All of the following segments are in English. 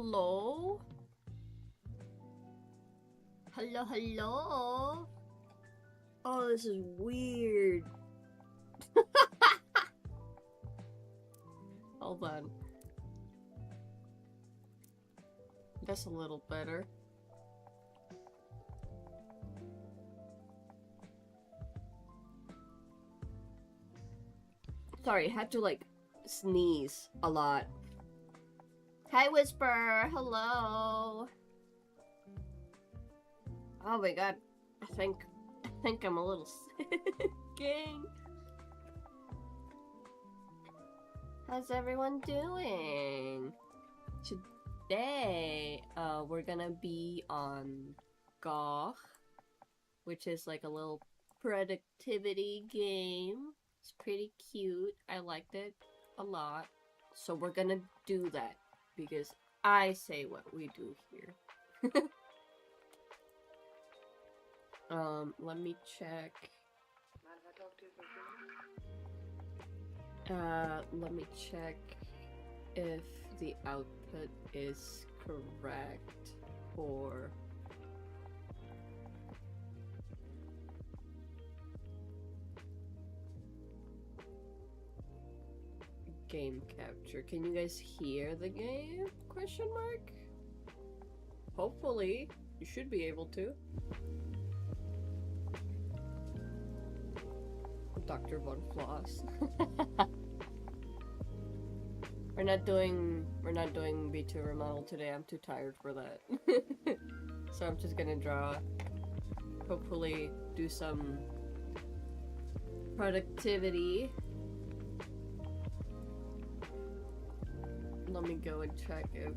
Hello? Hello, hello? Oh, this is weird. Hold on. That's a little better. Sorry, I had to like sneeze a lot. Hi, Whisper. Hello. Oh my god. I think I'm a little sick. Gang. How's everyone doing? Today, we're gonna be on gogh, which is like a little productivity game. It's pretty cute. I liked it a lot. So we're gonna do that because I say what we do here. Let me check. Let me check if the output is correct for game capture. Can you guys hear the game? Question mark? Hopefully, you should be able to. Dr. Von Floss. We're not doing VTuber model today. I'm too tired for that. So I'm just gonna draw. Hopefully do some productivity. Let me go and check if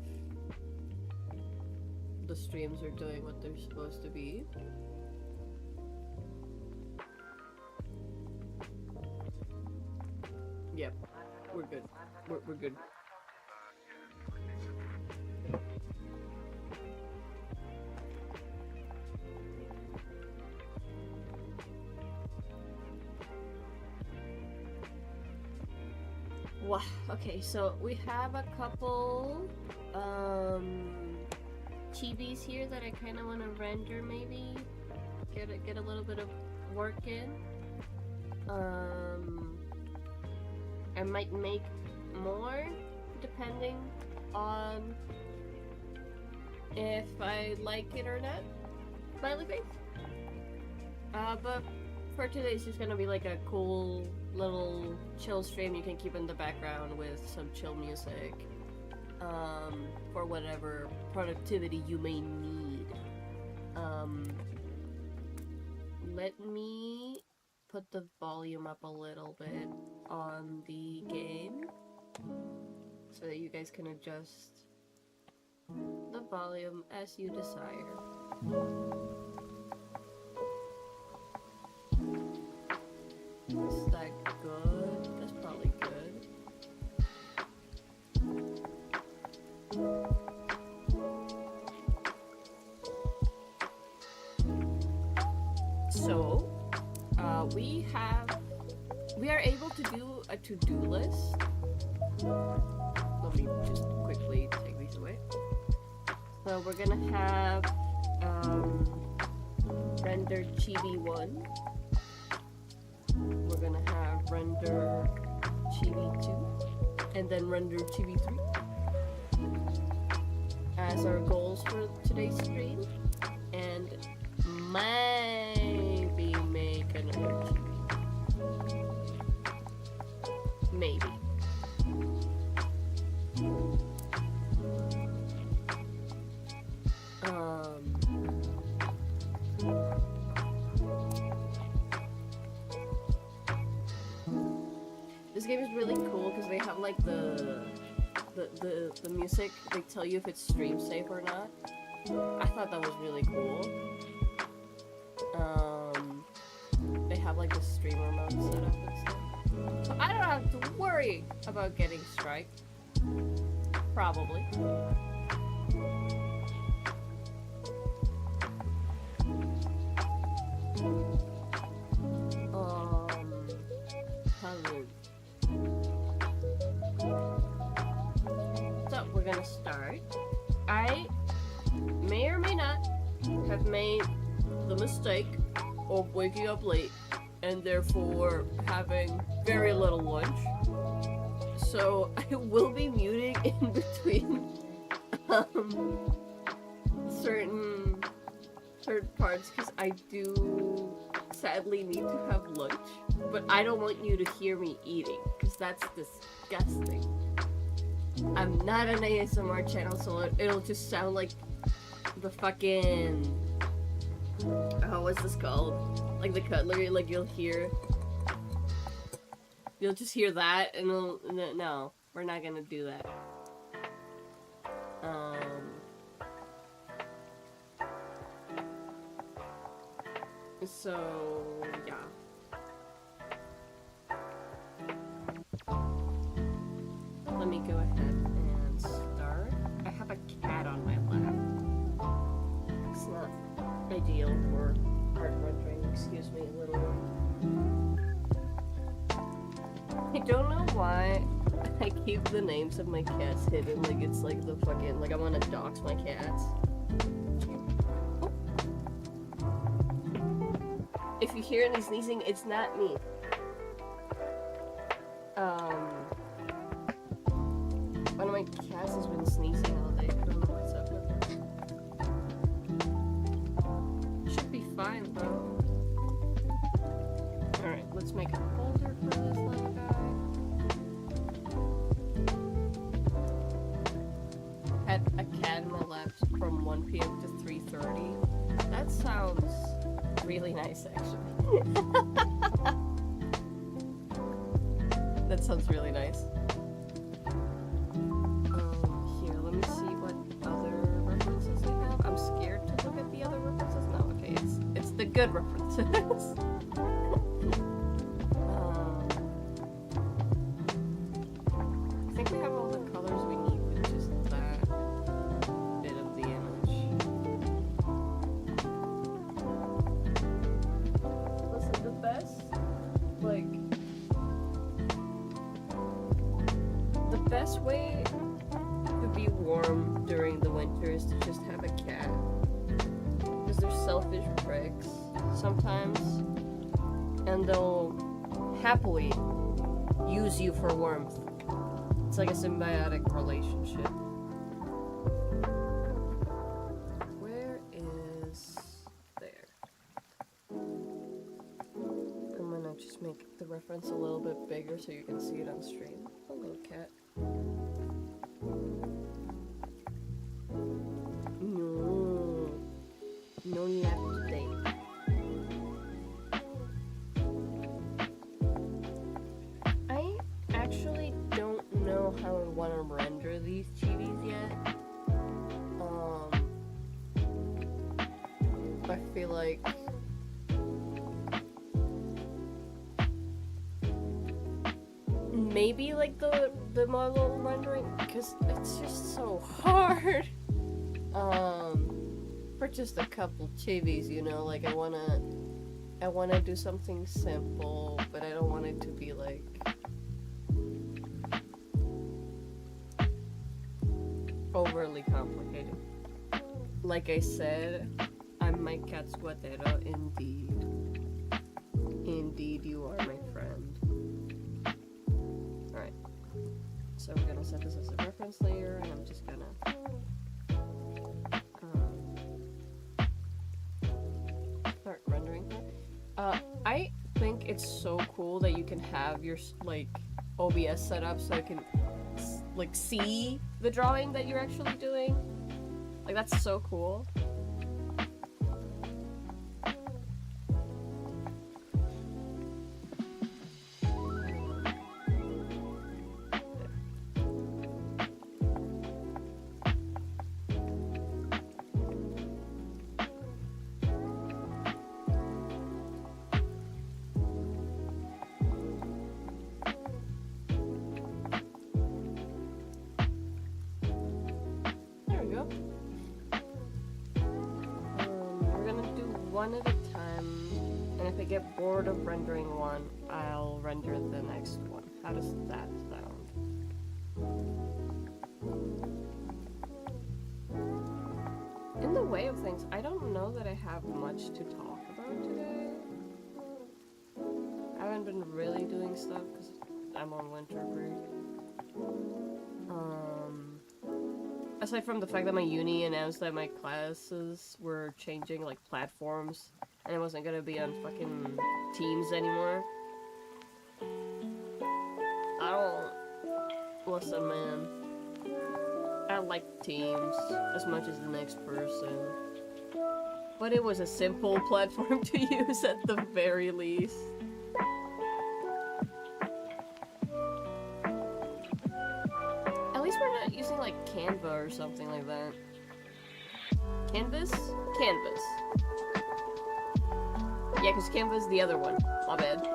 the streams are doing what they're supposed to be. Yep, we're good. We're good. Wow. Okay, so we have a couple chibis here that I kind of want to render. Maybe get a little bit of work in. I might make more depending on if I like it or not. Smiley face. But for today it's just gonna be like a cool little chill stream you can keep in the background with some chill music. For whatever productivity you may need. Let me put the volume up a little bit on the game so that you guys can adjust the volume as you desire. Is that good? That's probably good. So we are able to do a to-do list. Let me just quickly take these away. So we're gonna have render chibi 1. We're gonna have render chibi 2, and then render chibi 3 as our goals for today's stream, and maybe make another chibi. Maybe. This game is really cool because they have like the music. They tell you if it's stream safe or not. I thought that was really cool. They have like the streamer mode set up and stuff. So I don't have to worry about getting striked. Probably. So we're gonna start I may or may not have made the mistake of waking up late and therefore having very little lunch. So I will be muting in between certain parts because I do sadly need to have lunch, but I don't want you to hear me eating because that's disgusting. I'm not an ASMR channel, so it'll just sound like the fucking what's this called? Like the cutlery, like you'll just hear that and no, we're not gonna do that. So yeah. Let me go ahead and start. I have a cat on my lap. It's not ideal for art rendering. Excuse me, little one. I don't know why I keep the names of my cats hidden. Like it's like the fucking, like I want to dox my cats. If you hear any sneezing, it's not me. One of my cats has been sneezing all day. I don't know what's up with it. Should be fine though. Alright, let's make a folder for this little guy. Had a cat in my lap from 1 p.m. to 3:30. That sounds really nice, actually. That sounds really nice. Here, let me see what other references I have. I'm scared to look at the other references. No, okay, it's the good references. I think we have all the colors we need with just that bit of the image. Listen, the best, like, the best way to be warm during the winter is to just have a cat. Because they're selfish pricks sometimes, and they'll happily use you for warmth. It's like a symbiotic relationship. Where is there? I'm gonna just make the reference a little bit bigger so you can see it on stream. Hello, cat. No nap today. I actually don't know how I want to render these chibis yet. I feel like maybe like the model rendering, because it's just so hard. For just a couple chibis, you know, like I wanna do something simple, but I don't want it to be like overly complicated. Like I said, I'm my cat's guatero, indeed. Indeed, you are my friend. Alright. So we're gonna set this as a reference layer, and I'm just gonna start rendering here. I think it's so cool that you can have your like OBS set up so I can like see the drawing that you're actually doing. Like that's so cool. One at a time, and if I get bored of rendering one, I'll render the next one. How does that sound? way of things, I don't know that I have much to talk about today. I haven't been really doing stuff because I'm on winter break. Aside from the fact that my uni announced that my classes were changing, like, platforms, and it wasn't gonna be on fucking Teams anymore. I don't... Listen, man. I like Teams as much as the next person. But it was a simple platform to use at the very least. At least we're not using, like, Canva or something like that. Canvas? Canvas. Yeah, because Canva is the other one. My bad.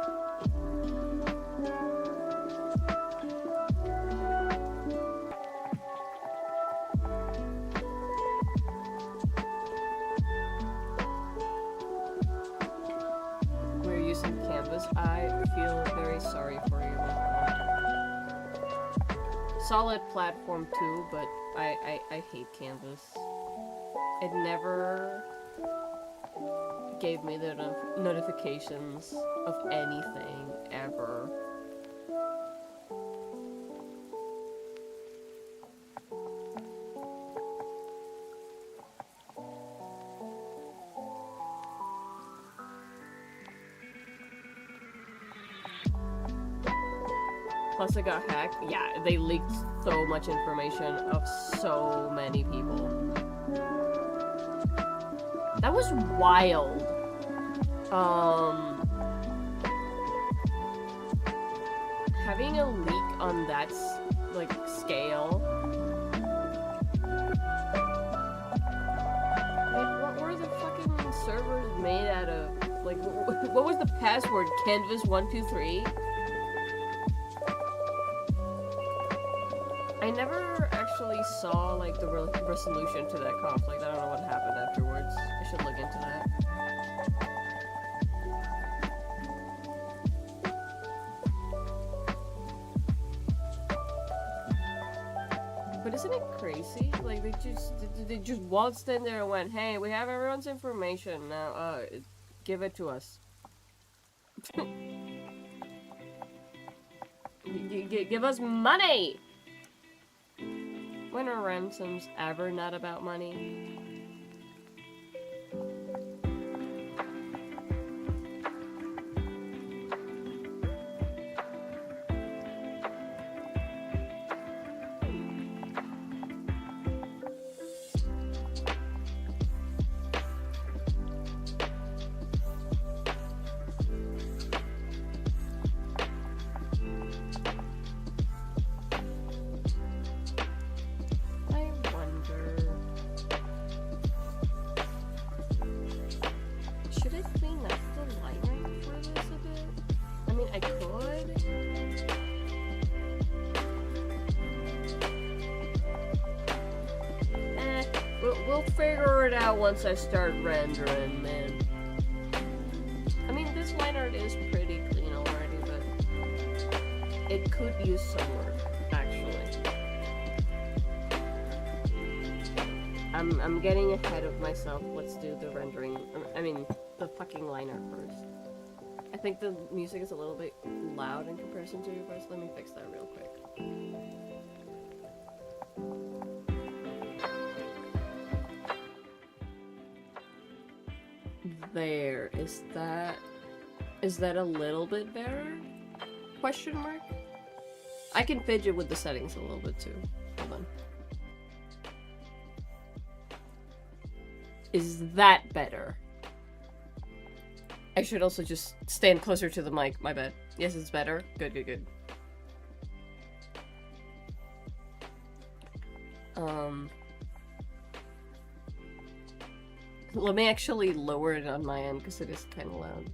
We're using Canvas. I feel very sorry for you. Solid platform too, but I hate Canvas. It never gave me the notifications of anything, ever. Plus it got hacked. Yeah, they leaked so much information of so many people. That was wild. Having a leak on that, like, scale. Like, what were the fucking servers made out of? Like, what was the password? Canvas123? I never actually saw, like, the resolution to that conflict. I don't know what happened afterwards. I should look into that. But isn't it crazy? Like, they just waltzed in there and went, hey, we have everyone's information now, give it to us. Give us money! When are ransoms ever not about money? We'll figure it out once I start rendering, man. I mean, this line art is pretty clean already, but it could use some work, actually. I'm getting ahead of myself. Let's do the rendering. I mean, the fucking line art first. I think the music is a little bit loud in comparison to your voice. Let me fix that real quick. There, is that a little bit better? Question mark? I can fidget with the settings a little bit too. Hold on. Is that better? I should also just stand closer to the mic, my bad. Yes, it's better. Good, good, good. Let me actually lower it on my end because it is kind of loud.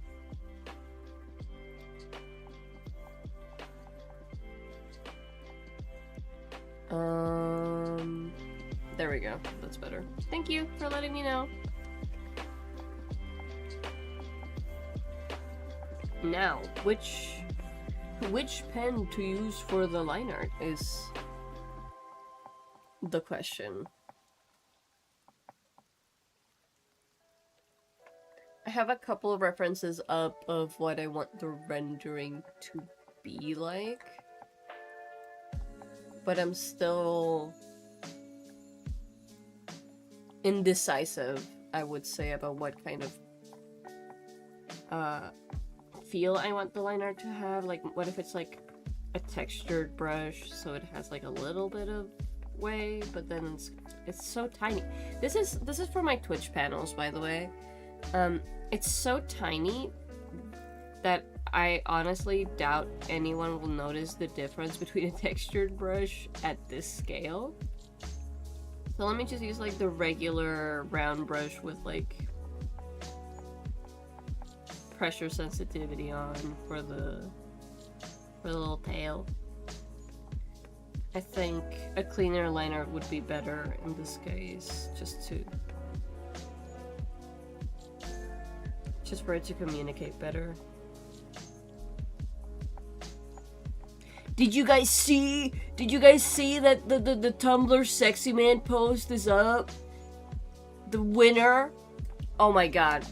There we go. That's better. Thank you for letting me know. Now, which pen to use for the line art is the question. have a couple of references up of what I want the rendering to be like. But I'm still indecisive, I would say, about what kind of feel I want the liner to have. Like, what if it's like a textured brush, so it has like a little bit of way, but then it's so tiny. This is for my Twitch panels, by the way. It's so tiny that I honestly doubt anyone will notice the difference between a textured brush at this scale. So let me just use like the regular round brush with like pressure sensitivity on for the little tail. I think a cleaner liner would be better in this case, just for it to communicate better. Did you guys see that the Tumblr Sexy Man post is up? The winner? Oh my god.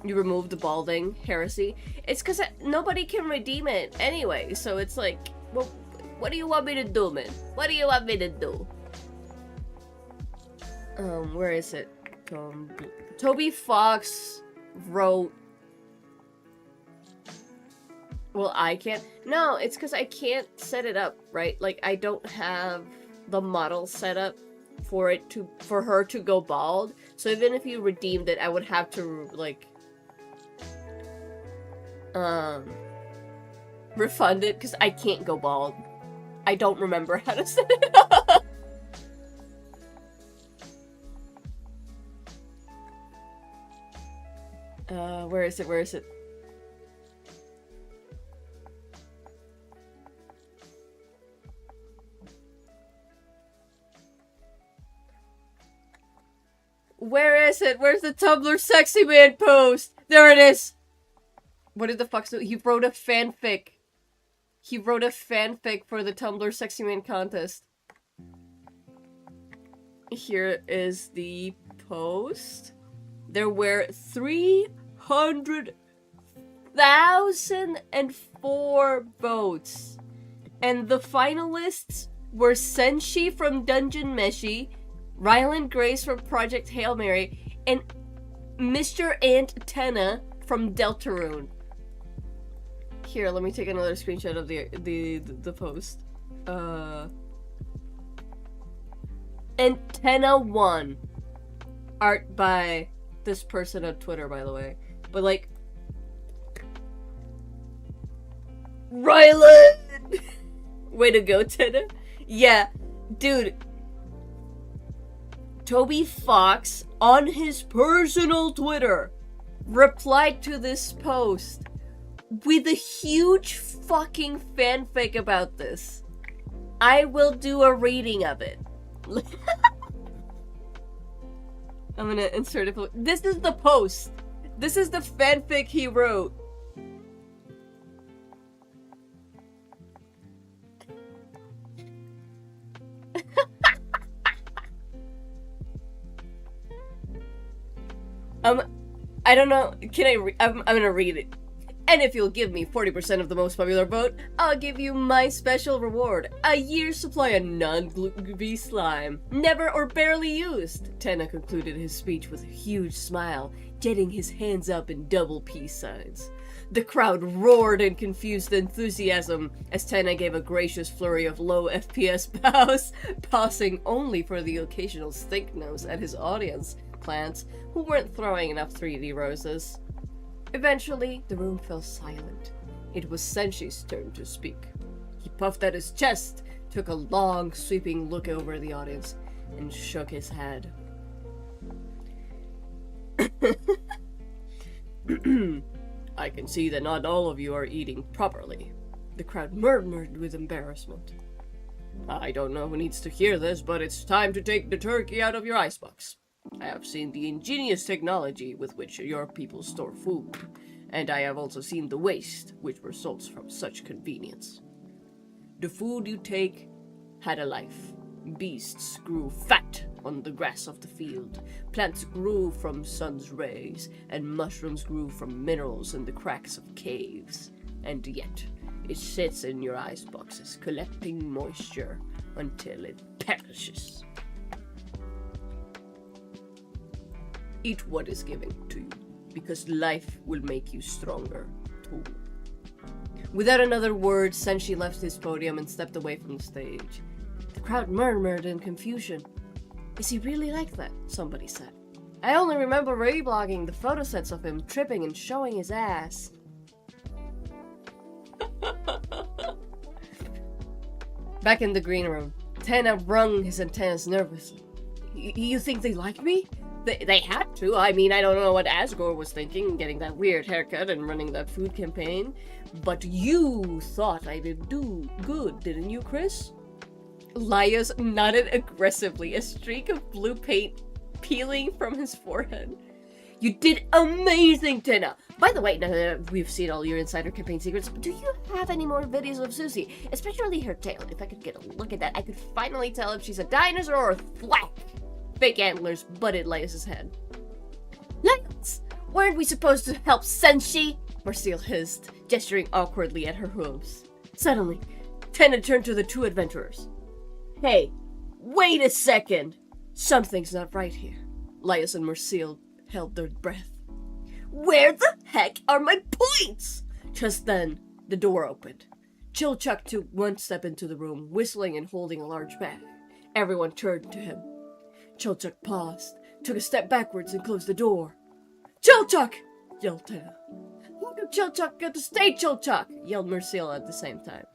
You removed the balding. Heresy. It's because nobody can redeem it anyway, so it's like, well, what do you want me to do, man? What do you want me to do? Where is it? Toby Fox wrote... Well, I can't... No, it's because I can't set it up, right? Like, I don't have the model set up for her to go bald. So even if you redeemed it, I would have to, like... refund it, because I can't go bald. I don't remember how to set it up. Where is it? Where is it? Where is it? Where's the Tumblr Sexy Man post? There it is! What did the fuck do? He wrote a fanfic. He wrote a fanfic for the Tumblr Sexy Man contest. Here is the post. There were 300,004 votes. And the finalists were Senshi from Dungeon Meshi, Ryland Grace from Project Hail Mary, and Mr. Ant Tenna from Deltarune. Here, let me take another screenshot of the post. Antenna 1. Art by this person on Twitter, by the way. But like... Ryland! Way to go, Tenna. Yeah, dude. Toby Fox, on his personal Twitter, replied to this post with a huge fucking fanfic about this. I will do a reading of it. I'm gonna insert it. This is the post. This is the fanfic he wrote. I don't know. Can I'm gonna read it. And if you'll give me 40% of the most popular vote, I'll give you my special reward. A year's supply of non-gluten-free slime. Never or barely used. Tenna concluded his speech with a huge smile, jetting his hands up in double peace signs. The crowd roared in confused enthusiasm as Tenna gave a gracious flurry of low FPS bows, pausing only for the occasional stink nose at his audience plants, who weren't throwing enough 3D roses. Eventually, the room fell silent. It was Senshi's turn to speak. He puffed at his chest, took a long, sweeping look over the audience, and shook his head. I can see that not all of you are eating properly. The crowd murmured with embarrassment. I don't know who needs to hear this, but it's time to take the turkey out of your icebox. I have seen the ingenious technology with which your people store food, and I have also seen the waste which results from such convenience. The food you take had a life. Beasts grew fat on the grass of the field. Plants grew from sun's rays, and mushrooms grew from minerals in the cracks of caves. And yet, it sits in your ice boxes, collecting moisture until it perishes. Eat what is given to you, because life will make you stronger, too. Without another word, Senshi left his podium and stepped away from the stage. The crowd murmured in confusion. Is he really like that? Somebody said. I only remember reblogging the photo sets of him tripping and showing his ass. Back in the green room, Tenna wrung his antennas nervously. You think they like me? They had to. I mean, I don't know what Asgore was thinking, getting that weird haircut and running that food campaign. But you thought I did do good, didn't you, Chris? Laios nodded aggressively, a streak of blue paint peeling from his forehead. You did amazing, Tenna! By the way, now that we've seen all your insider campaign secrets, do you have any more videos of Susie? Especially her tail. If I could get a look at that, I could finally tell if she's a dinosaur or thwack! Fake antlers butted Laios' head. Laios! Weren't we supposed to help Senshi? Marcel hissed, gesturing awkwardly at her hooves. Suddenly, Tenna turned to the two adventurers. Hey, wait a second! Something's not right here. Laios and Marcel held their breath. Where the heck are my points? Just then, the door opened. Chilchuck took one step into the room, whistling and holding a large bag. Everyone turned to him. Chilchuck paused, took a step backwards and closed the door. Chilchuck! Yelled Tenna. How did Chilchuck get to stay, Chilchuck? Yelled Marcel at the same time.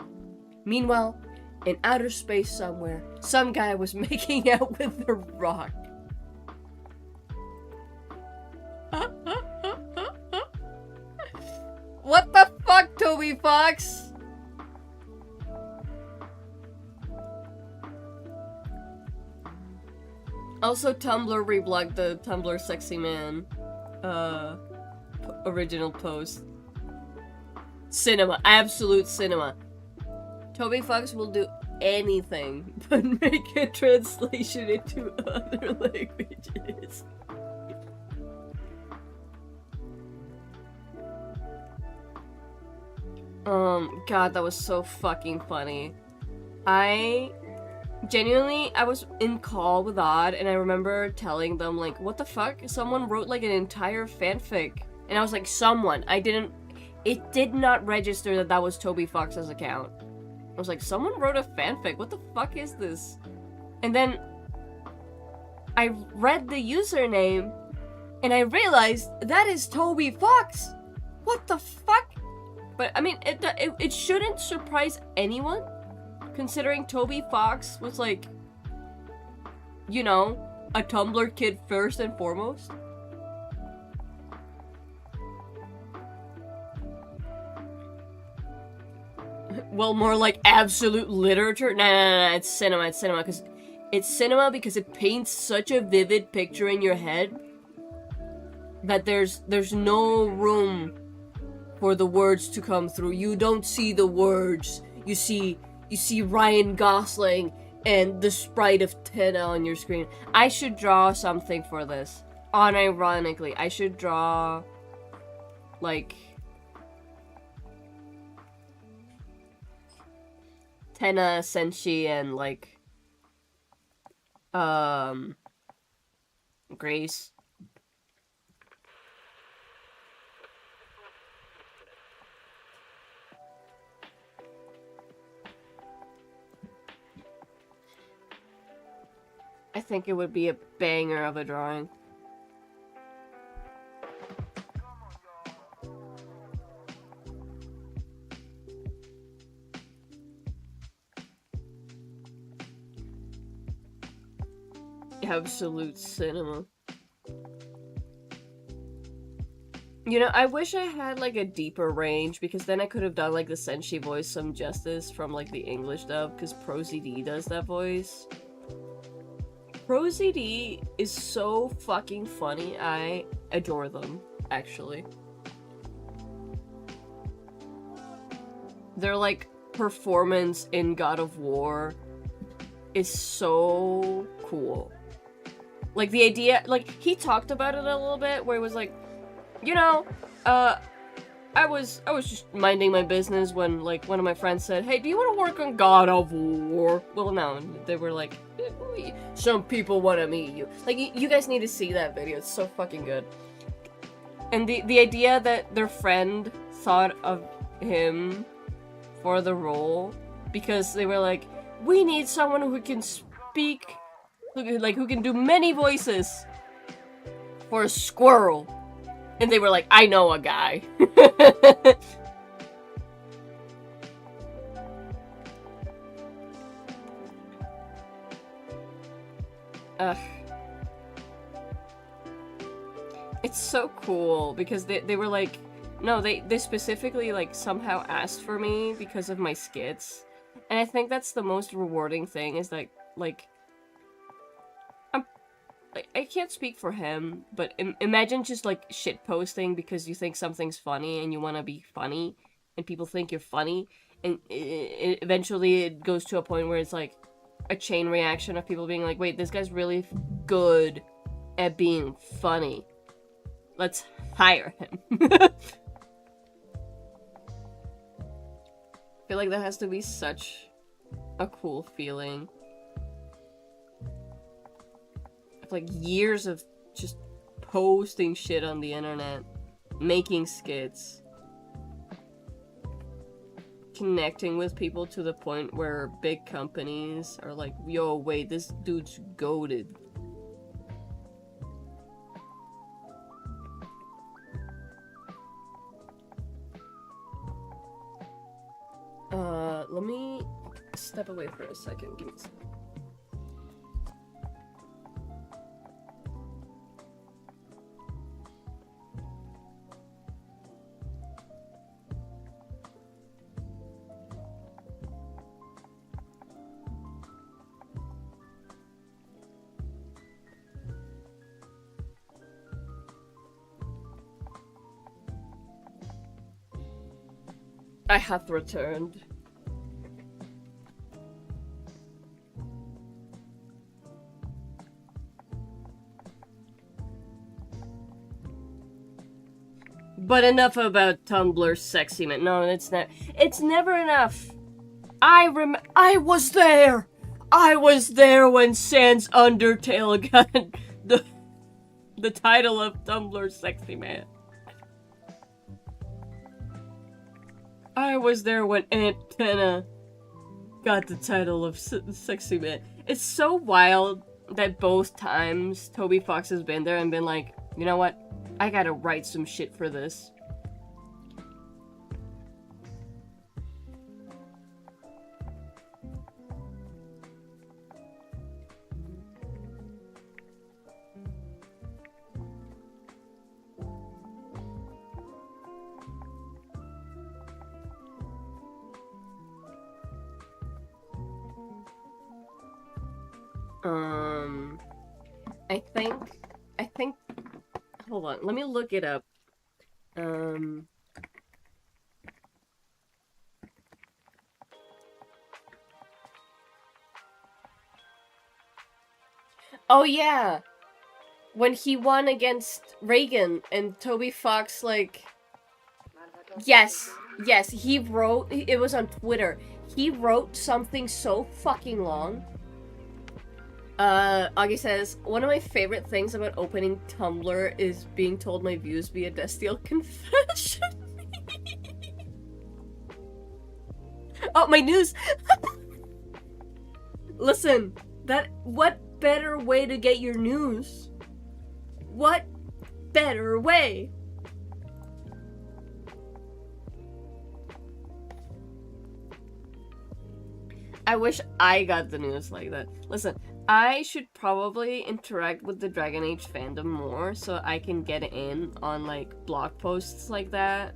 Meanwhile, in outer space somewhere, some guy was making out with a rock. What the fuck, Toby Fox? Also, Tumblr reblogged the Tumblr Sexy Man original post. Cinema. Absolute cinema. Toby Fox will do anything but make a translation into other languages. God, that was so fucking funny. I was in call with Odd, and I remember telling them, like, what the fuck? Someone wrote, like, an entire fanfic. And I was like, someone. It did not register that that was Toby Fox's account. I was like, someone wrote a fanfic. What the fuck is this? And then I read the username, and I realized that is Toby Fox. What the fuck? But, I mean, it shouldn't surprise anyone, considering Toby Fox was, like, you know, a Tumblr kid first and foremost. Well, more like absolute literature? Nah, it's cinema, it's cinema because it paints such a vivid picture in your head that there's no room for the words to come through. You don't see the words. You see Ryan Gosling and the sprite of Tenna on your screen. I should draw something for this. Unironically, I should draw, like, Tenna, Senshi, and, like, Grace. I think it would be a banger of a drawing. Absolute cinema. You know, I wish I had, like, a deeper range, because then I could have done, like, the Senshi voice some justice from, like, the English dub, because ProZD does that voice. ProZD is so fucking funny. I adore them, actually. Their, like, performance in God of War is so cool. Like, the idea, like, he talked about it a little bit, where he was like, you know, I was just minding my business when, like, one of my friends said, hey, do you want to work on God of War? Well, no, they were like, some people want to meet you. Like, you guys need to see that video, it's so fucking good. And the idea that their friend thought of him for the role, because they were like, we need someone who can speak, who can do many voices for a squirrel. And they were like, I know a guy. It's so cool because they were like, no, they specifically like somehow asked for me because of my skits. And I think that's the most rewarding thing is like I can't speak for him, but imagine just, like, shitposting because you think something's funny and you want to be funny, and people think you're funny, and eventually it goes to a point where it's, like, a chain reaction of people being like, wait, this guy's really good at being funny. Let's hire him. I feel like that has to be such a cool feeling. Like years of just posting shit on the internet, making skits, connecting with people to the point where big companies are like, yo, wait, this dude's goated. Let me step away for a second. Give me a second. I have returned. But enough about Tumblr's sexy man. No, it's never enough. I was there! I was there when Sans Undertale got the title of Tumblr's sexy man. I was there when Antenna got the title of sexy man. It's so wild that both times Toby Fox has been there and been like, you know what? I gotta write some shit for this. I think, hold on, let me look it up. Oh yeah! When he won against Reagan and Toby Fox, like... Yes, he wrote, it was on Twitter, he wrote something so fucking long. Augie says, one of my favorite things about opening Tumblr is being told my views via Destiel confession. Oh, my news! Listen, what better way to get your news? What better way? I wish I got the news like that. Listen, I should probably interact with the Dragon Age fandom more so I can get in on, like, blog posts like that.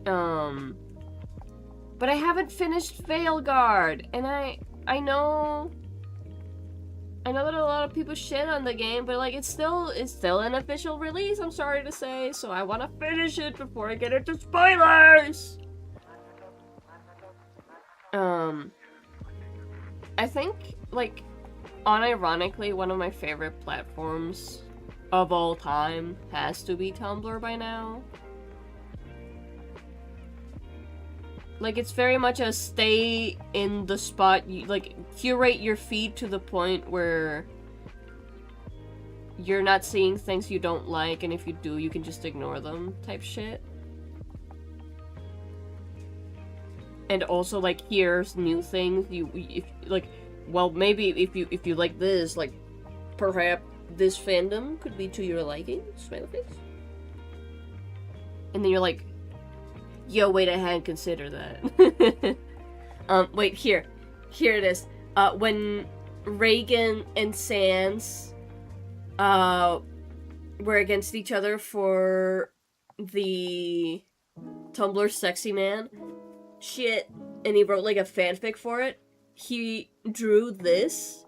But I haven't finished Veilguard, and I know that a lot of people shit on the game, but, like, it's still an official release, I'm sorry to say, so I want to finish it before I get into spoilers! I think, like, unironically, one of my favorite platforms of all time has to be Tumblr by now. Like, it's very much a stay in the spot, like, curate your feed to the point where you're not seeing things you don't like, and if you do, you can just ignore them type shit. And also, like, here's new things, well, maybe if you like this, like, perhaps this fandom could be to your liking, smiley face. And then you're like, yo, wait, I hadn't considered that. Wait, here it is. When Reagan and Sans, were against each other for the Tumblr Sexy Man shit, and he wrote, like, a fanfic for it, he drew this,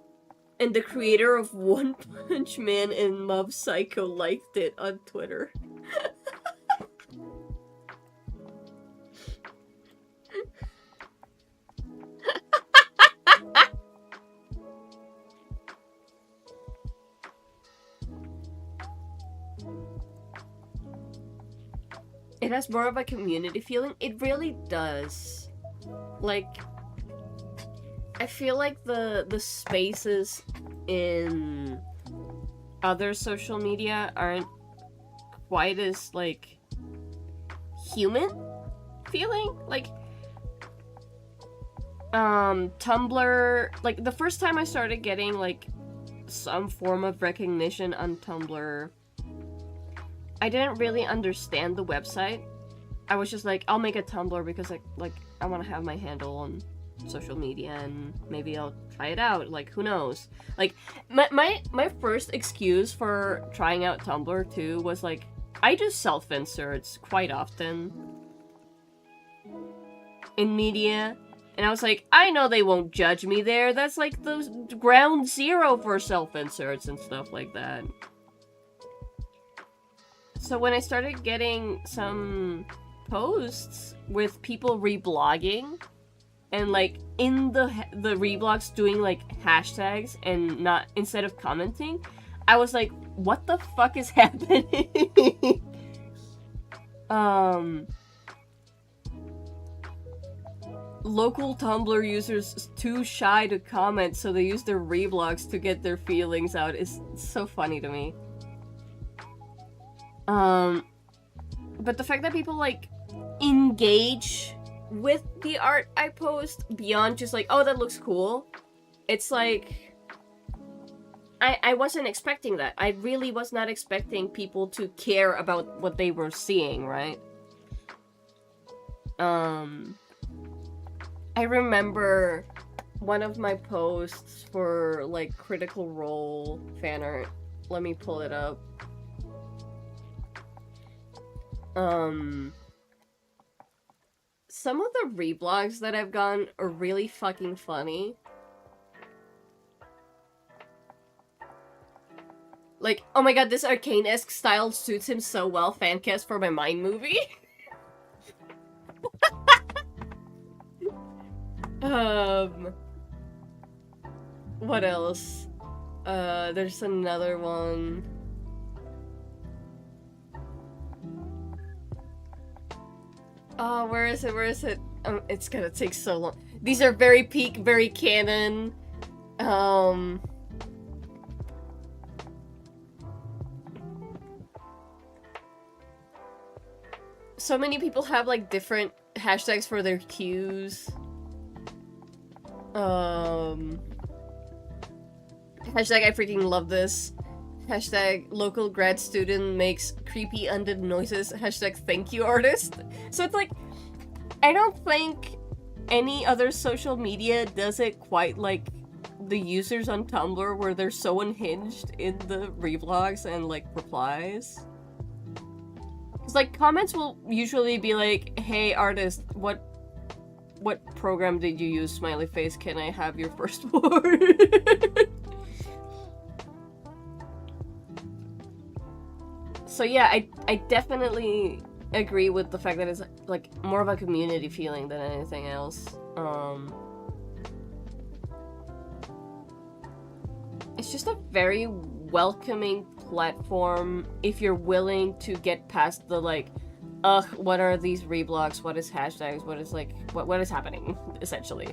and the creator of One Punch Man and Mob Psycho liked it on Twitter. It has more of a community feeling. It really does. Like, I feel like the spaces in other social media aren't quite as, like, human feeling. Like, Tumblr, like, the first time I started getting, like, some form of recognition on Tumblr, I didn't really understand the website. I was just like, I'll make a Tumblr because I want to have my handle on social media and maybe I'll try it out. Like, who knows? Like, my first excuse for trying out Tumblr too was like, I do self-inserts quite often in media. And I was like, I know they won't judge me there. That's like the ground zero for self-inserts and stuff like that. So when I started getting some posts with people reblogging and, like, in the reblogs doing, like, hashtags and not, instead of commenting, I was like, what the fuck is happening? Local Tumblr users too shy to comment, so they use their reblogs to get their feelings out. It's so funny to me. But the fact that people, like, engage with the art I post beyond just like, oh, that looks cool, it's like, I wasn't expecting that. I really was not expecting people to care about what they were seeing, right? I remember one of my posts for, like, Critical Role fan art. Let me pull it up. Some of the reblogs that I've gotten are really fucking funny. Like, oh my god, this Arcane-esque style suits him so well, fancast for my Mind movie. What else? There's another one. Oh, where is it? Where is it? It's gonna take so long. These are very peak, very canon. So many people have, like, different hashtags for their cues. Hashtag I freaking love this. Hashtag local grad student makes creepy undead noises. Hashtag thank you artist. So it's like, I don't think any other social media does it quite like the users on Tumblr, where they're so unhinged in the reblogs and, like, replies. Because, like, comments will usually be like, hey artist, what program did you use, smiley face, can I have your first word? So yeah, I definitely agree with the fact that it's, like, more of a community feeling than anything else. it's just a very welcoming platform if you're willing to get past the like, ugh, what are these reblogs, what is hashtags, what is like, what is happening, essentially.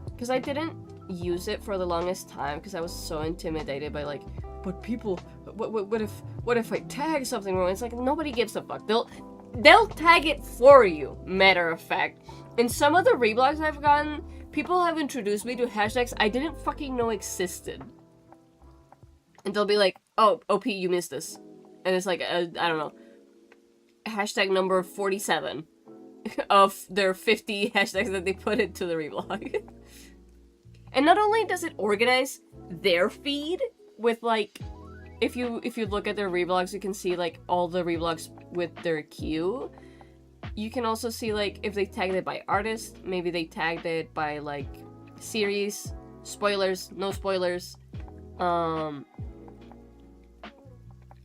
Because I didn't use it for the longest time because I was so intimidated by like, but people, what if I tag something wrong? It's like, nobody gives a fuck. They'll tag it for you, matter of fact. In some of the reblogs I've gotten, people have introduced me to hashtags I didn't fucking know existed. And they'll be like, oh, OP, you missed this. And it's like, I don't know, hashtag number 47 of their 50 hashtags that they put into the reblog. And not only does it organize their feed with like, if you look at their reblogs, you can see like all the reblogs with their queue. You can also see like if they tagged it by artist, maybe they tagged it by like series, spoilers, no spoilers.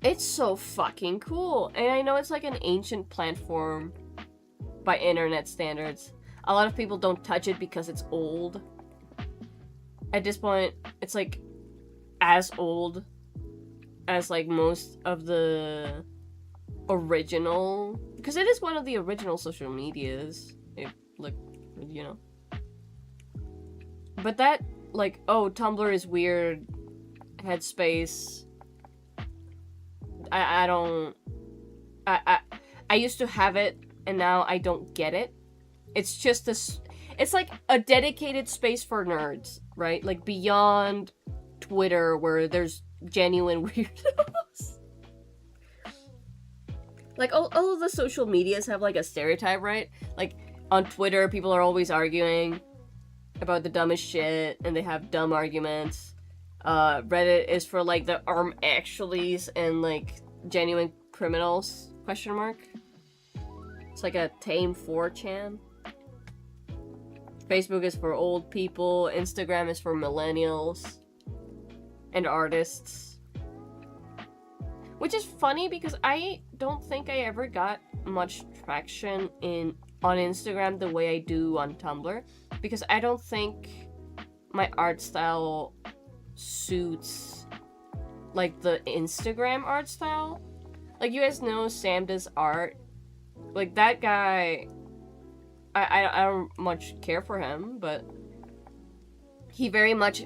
It's so fucking cool. And I know it's like an ancient platform by internet standards. A lot of people don't touch it because it's old. At this point, it's like as old as like most of the original, because it is one of the original social medias, if like, you know. But that like, oh, Tumblr is weird, Headspace, I used to have it and now I don't get it. It's just this, it's like a dedicated space for nerds, right? Like beyond Twitter where there's genuine weirdos. Like all of the social medias have like a stereotype, right? Like on Twitter people are always arguing about the dumbest shit and they have dumb arguments. Reddit is for like the actuallys and like genuine criminals, question mark. It's like a tame 4chan. Facebook is for old people, Instagram is for millennials and artists. Which is funny because I don't think I ever got much traction on Instagram the way I do on Tumblr, because I don't think my art style suits like the Instagram art style. Like you guys know Sam does art. Like that guy, I don't much care for him, but he very much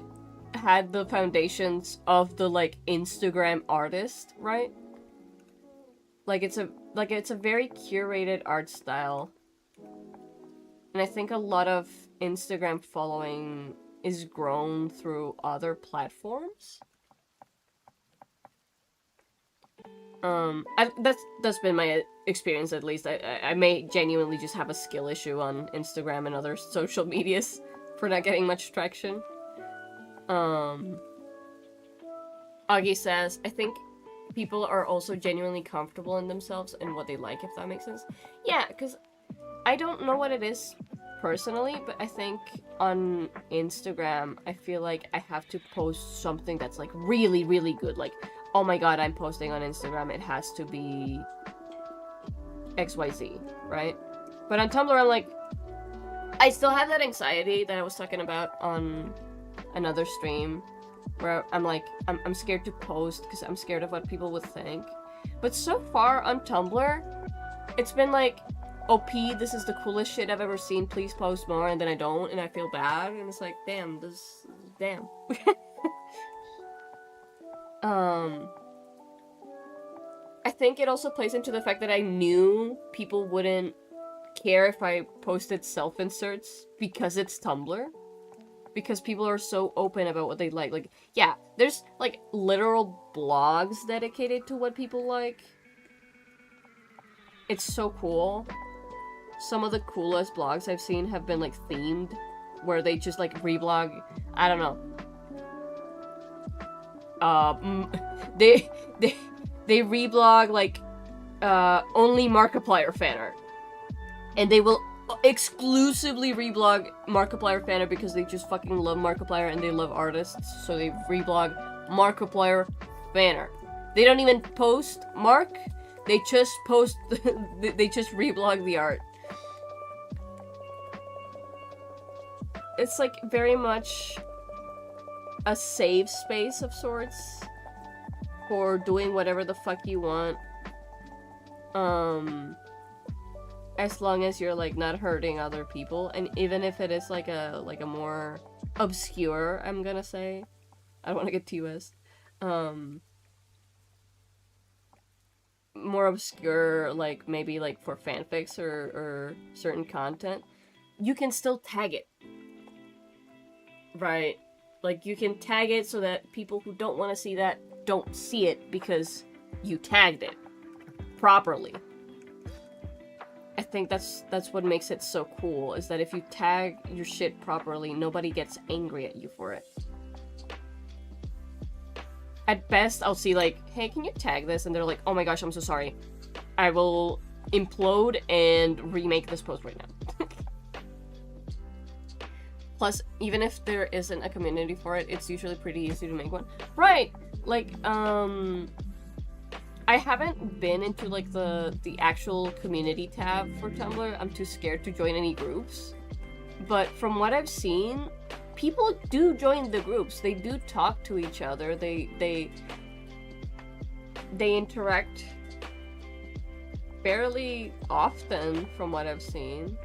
had the foundations of the like Instagram artist, right? Like it's a very curated art style. And I think a lot of Instagram following is grown through other platforms. That's been my experience, at least. I may genuinely just have a skill issue on Instagram and other social medias for not getting much traction. Augie says, I think people are also genuinely comfortable in themselves and what they like, if that makes sense. Yeah, because I don't know what it is personally, but I think on Instagram, I feel like I have to post something that's like really, really good. Like, oh my god, I'm posting on Instagram, it has to be XYZ, right? But on Tumblr, I'm like, I still have that anxiety that I was talking about on another stream, where I'm like, I'm scared to post because I'm scared of what people would think. But so far on Tumblr, it's been like, OP, this is the coolest shit I've ever seen, please post more, and then I don't, and I feel bad, and it's like, damn. I think it also plays into the fact that I knew people wouldn't care if I posted self-inserts because it's Tumblr. Because people are so open about what they like. Like, yeah, there's, like, literal blogs dedicated to what people like. It's so cool. Some of the coolest blogs I've seen have been, like, themed. Where they just, like, reblog, I don't know. They reblog, like, only Markiplier fan art. And they will exclusively reblog Markiplier fan art because they just fucking love Markiplier and they love artists, so they reblog Markiplier fan art. They don't even post Mark, they just post, they just reblog the art. It's like very much a safe space of sorts for doing whatever the fuck you want. As long as you're like not hurting other people, and even if it is like a more obscure, I'm gonna say, I don't want to get too US, more obscure, like maybe like for fanfics or certain content, you can still tag it, right? Like you can tag it so that people who don't want to see that don't see it because you tagged it properly. I think that's what makes it so cool, is that if you tag your shit properly, nobody gets angry at you for it. At best, I'll see like, hey, can you tag this? And they're like, oh my gosh, I'm so sorry. I will implode and remake this post right now. Plus, even if there isn't a community for it, it's usually pretty easy to make one. Right! Like, I haven't been into like the actual community tab for Tumblr. I'm too scared to join any groups. But from what I've seen, people do join the groups. They do talk to each other. They interact fairly often from what I've seen.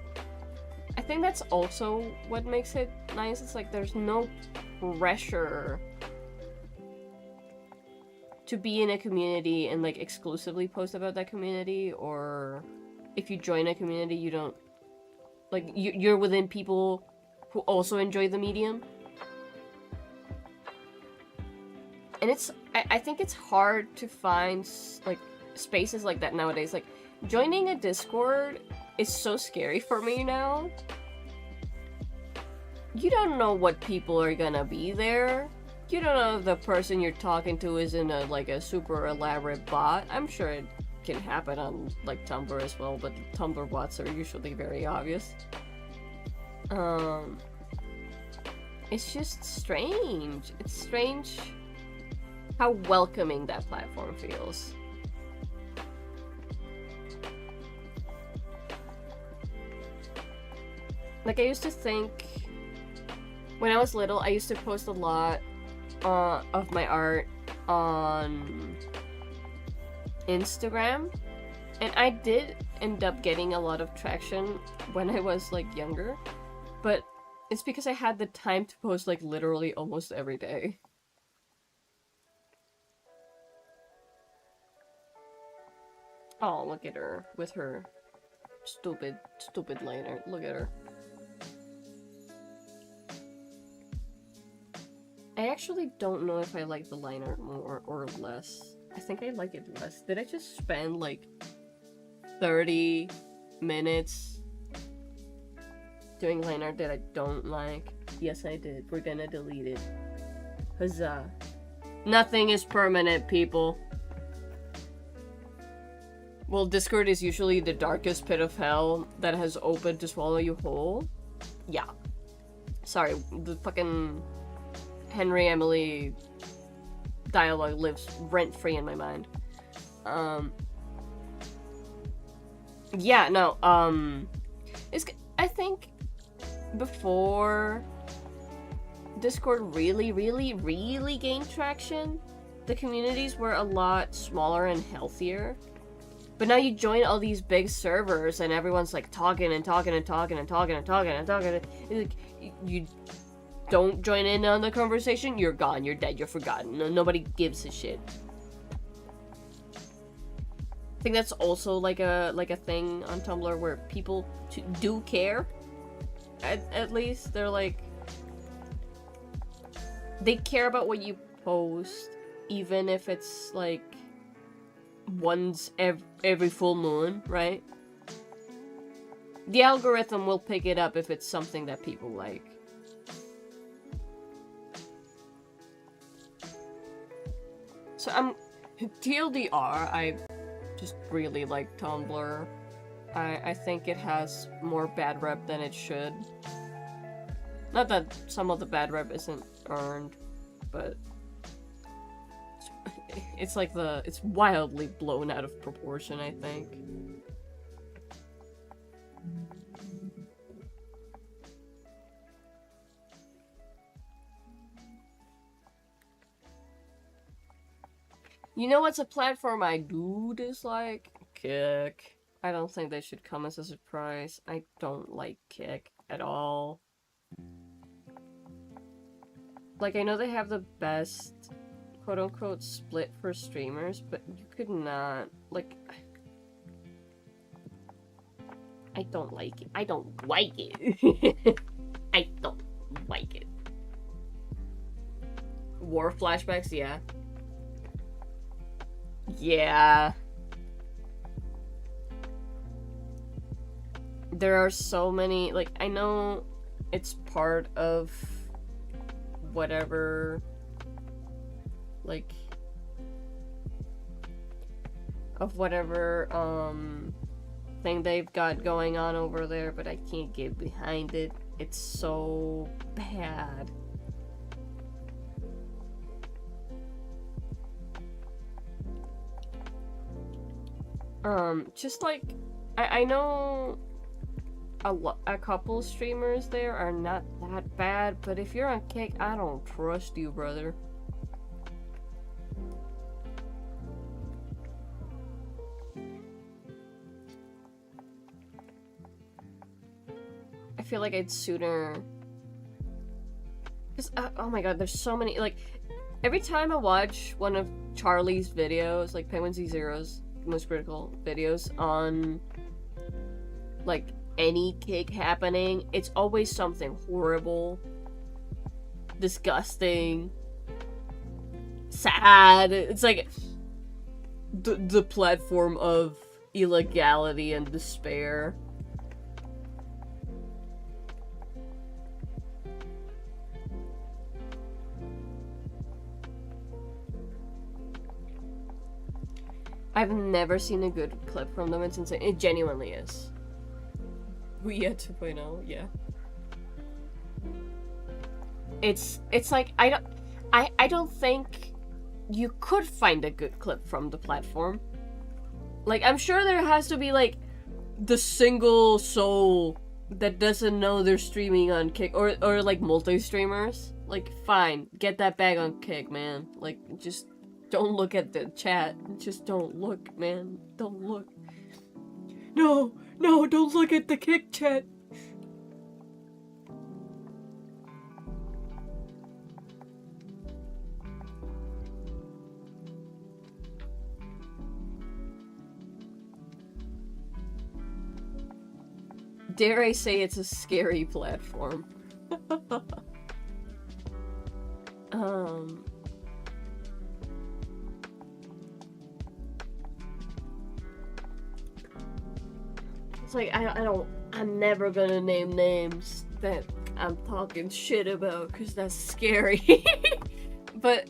I think that's also what makes it nice. It's like there's no pressure to be in a community and like exclusively post about that community, or if you join a community, you don't like you're within people who also enjoy the medium. And I think it's hard to find like spaces like that nowadays. Like joining a Discord is so scary for me now. You don't know what people are gonna be there. You don't know if the person you're talking to isn't a super elaborate bot. I'm sure it can happen on like Tumblr as well, but the Tumblr bots are usually very obvious. It's just strange. It's strange how welcoming that platform feels. Like I used to think, when I was little, I used to post a lot of my art on Instagram, and I did end up getting a lot of traction when I was like younger, but it's because I had the time to post like literally almost every day. Oh, look at her with her stupid liner. Look at her. I actually don't know if I like the liner more or less. I think I like it less. Did I just spend like 30 minutes doing line art that I don't like? Yes, I did. We're gonna delete it. Huzzah. Nothing is permanent, people. Well, Discord is usually the darkest pit of hell that has opened to swallow you whole. Yeah. Sorry, the fucking Henry Emily dialogue lives rent-free in my mind. Yeah, no, I think before Discord really gained traction, the communities were a lot smaller and healthier. But now you join all these big servers and everyone's like talking. You don't join in on the conversation, you're gone, you're dead, you're forgotten. Nobody gives a shit. I think that's also like a thing on Tumblr where people do care. At least they're like, they care about what you post, even if it's like once every full moon, right? The algorithm will pick it up if it's something that people like. So TLDR, I just really like Tumblr. I think it has more bad rep than it should. Not that some of the bad rep isn't earned, but it's like it's wildly blown out of proportion, I think. You know what's a platform I do dislike? Kick. I don't think they should come as a surprise. I don't like Kick at all. Like, I know they have the best quote-unquote split for streamers, but you could not, like... I don't like it. I don't like it. I don't like it. War flashbacks, yeah. Yeah. There are so many, like, I know it's part of whatever, like, of whatever, thing they've got going on over there, but I can't get behind it. It's so bad. Just like, I know a couple streamers there are not that bad, but if you're on Kick, I don't trust you, brother. I feel like I'd sooner... Cause, oh my god, there's so many, like, every time I watch one of Charlie's videos, like Penguin Z0's Most Critical videos on, like, any Kick happening, it's always something horrible, disgusting, sad. It's like the platform of illegality and despair. I've never seen a good clip from them. It's insane. It genuinely is. Huion 2.0, yeah. It's like, I don't think you could find a good clip from the platform. Like, I'm sure there has to be, like, the single soul that doesn't know they're streaming on Kick, or like, multi-streamers. Like, fine, get that bag on Kick, man. Like, just don't look at the chat. Just don't look, man. Don't look. No, don't look at the Kick chat. Dare I say it's a scary platform. It's like, I'm never gonna name names that I'm talking shit about, because that's scary. But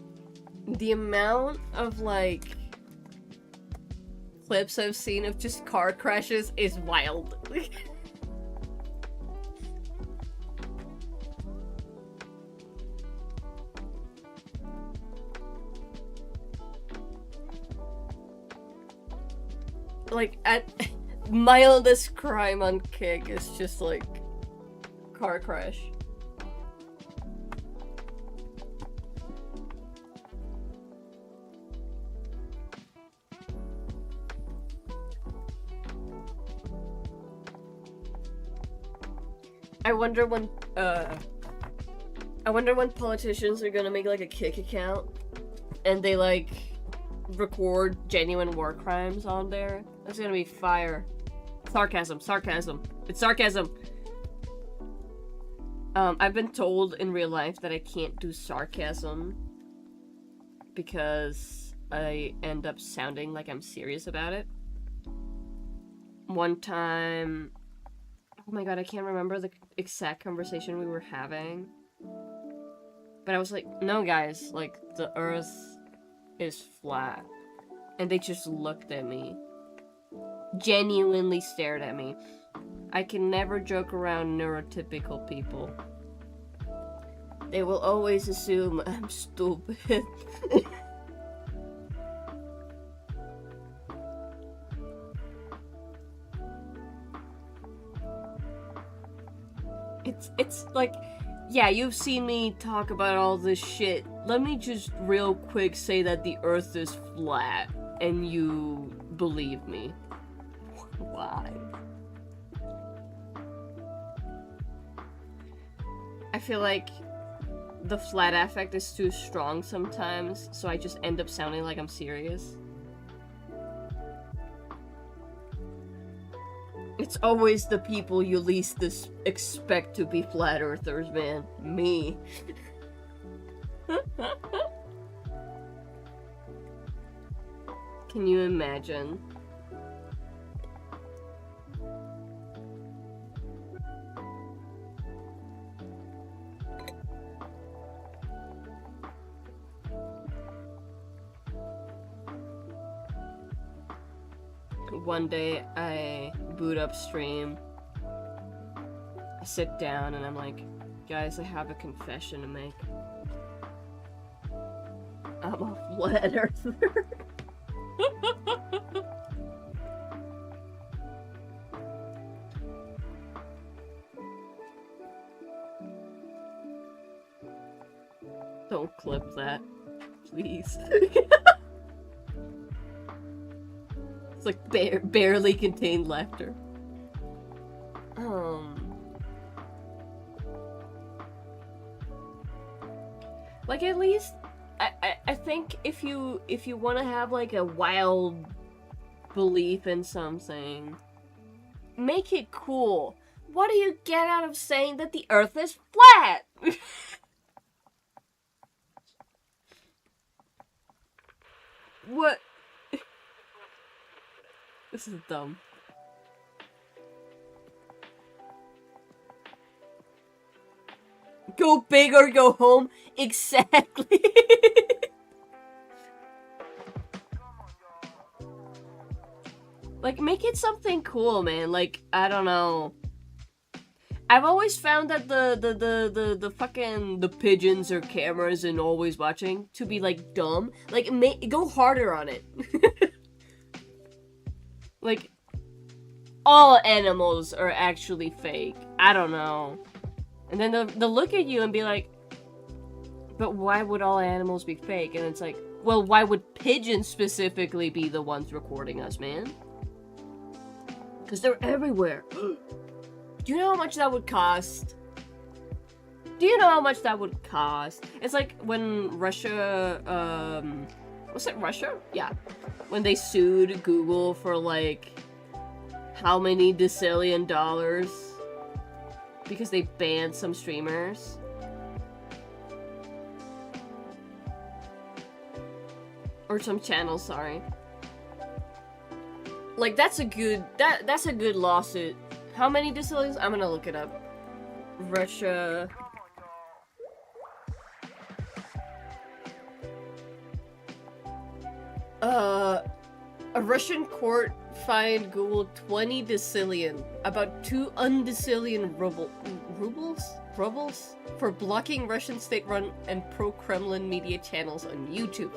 the amount of, like, clips I've seen of just car crashes is wild. Like, at mildest crime on Kick is just, like, car crash. I wonder when politicians are gonna make, like, a Kick account and they, like, record genuine war crimes on there. That's gonna be fire. Sarcasm. It's sarcasm. I've been told in real life that I can't do sarcasm because I end up sounding like I'm serious about it. One time... Oh my god, I can't remember the exact conversation we were having. But I was like, no guys, like, the earth is flat. And they just looked at me. Genuinely stared at me. I can never joke around neurotypical people. They will always assume I'm stupid. It's like, yeah, you've seen me talk about all this shit. Let me just real quick say that the Earth is flat, and you believe me. Why? I feel like the flat affect is too strong sometimes, so I just end up sounding like I'm serious. It's always the people you least expect to be flat earthers, man. Me. Can you imagine? One day, I boot up stream, I sit down, and I'm like, guys, I have a confession to make. I'm a flat earther. Don't clip that, please. It's like barely contained laughter. Like, at least I think if you want to have like a wild belief in something, make it cool. What do you get out of saying that the Earth is flat? What? This is dumb. Go big or go home? Exactly. Like, make it something cool, man. Like, I don't know. I've always found that the fucking the pigeons or cameras and always watching to be like dumb. Like, go harder on it. Like, all animals are actually fake. I don't know. And then they'll look at you and be like, but why would all animals be fake? And it's like, well, why would pigeons specifically be the ones recording us, man? Because they're everywhere. Do you know how much that would cost? Do you know how much that would cost? It's like when Russia, was it Russia? Yeah. When they sued Google for like, how many decillion dollars? Because they banned some streamers. Or some channels, sorry. Like, that's a good, that's a good lawsuit. How many decillions? I'm gonna look it up. Russia. A Russian court fined Google 20 decillion, about 2 undecillion rubles for blocking Russian state-run and pro-Kremlin media channels on YouTube.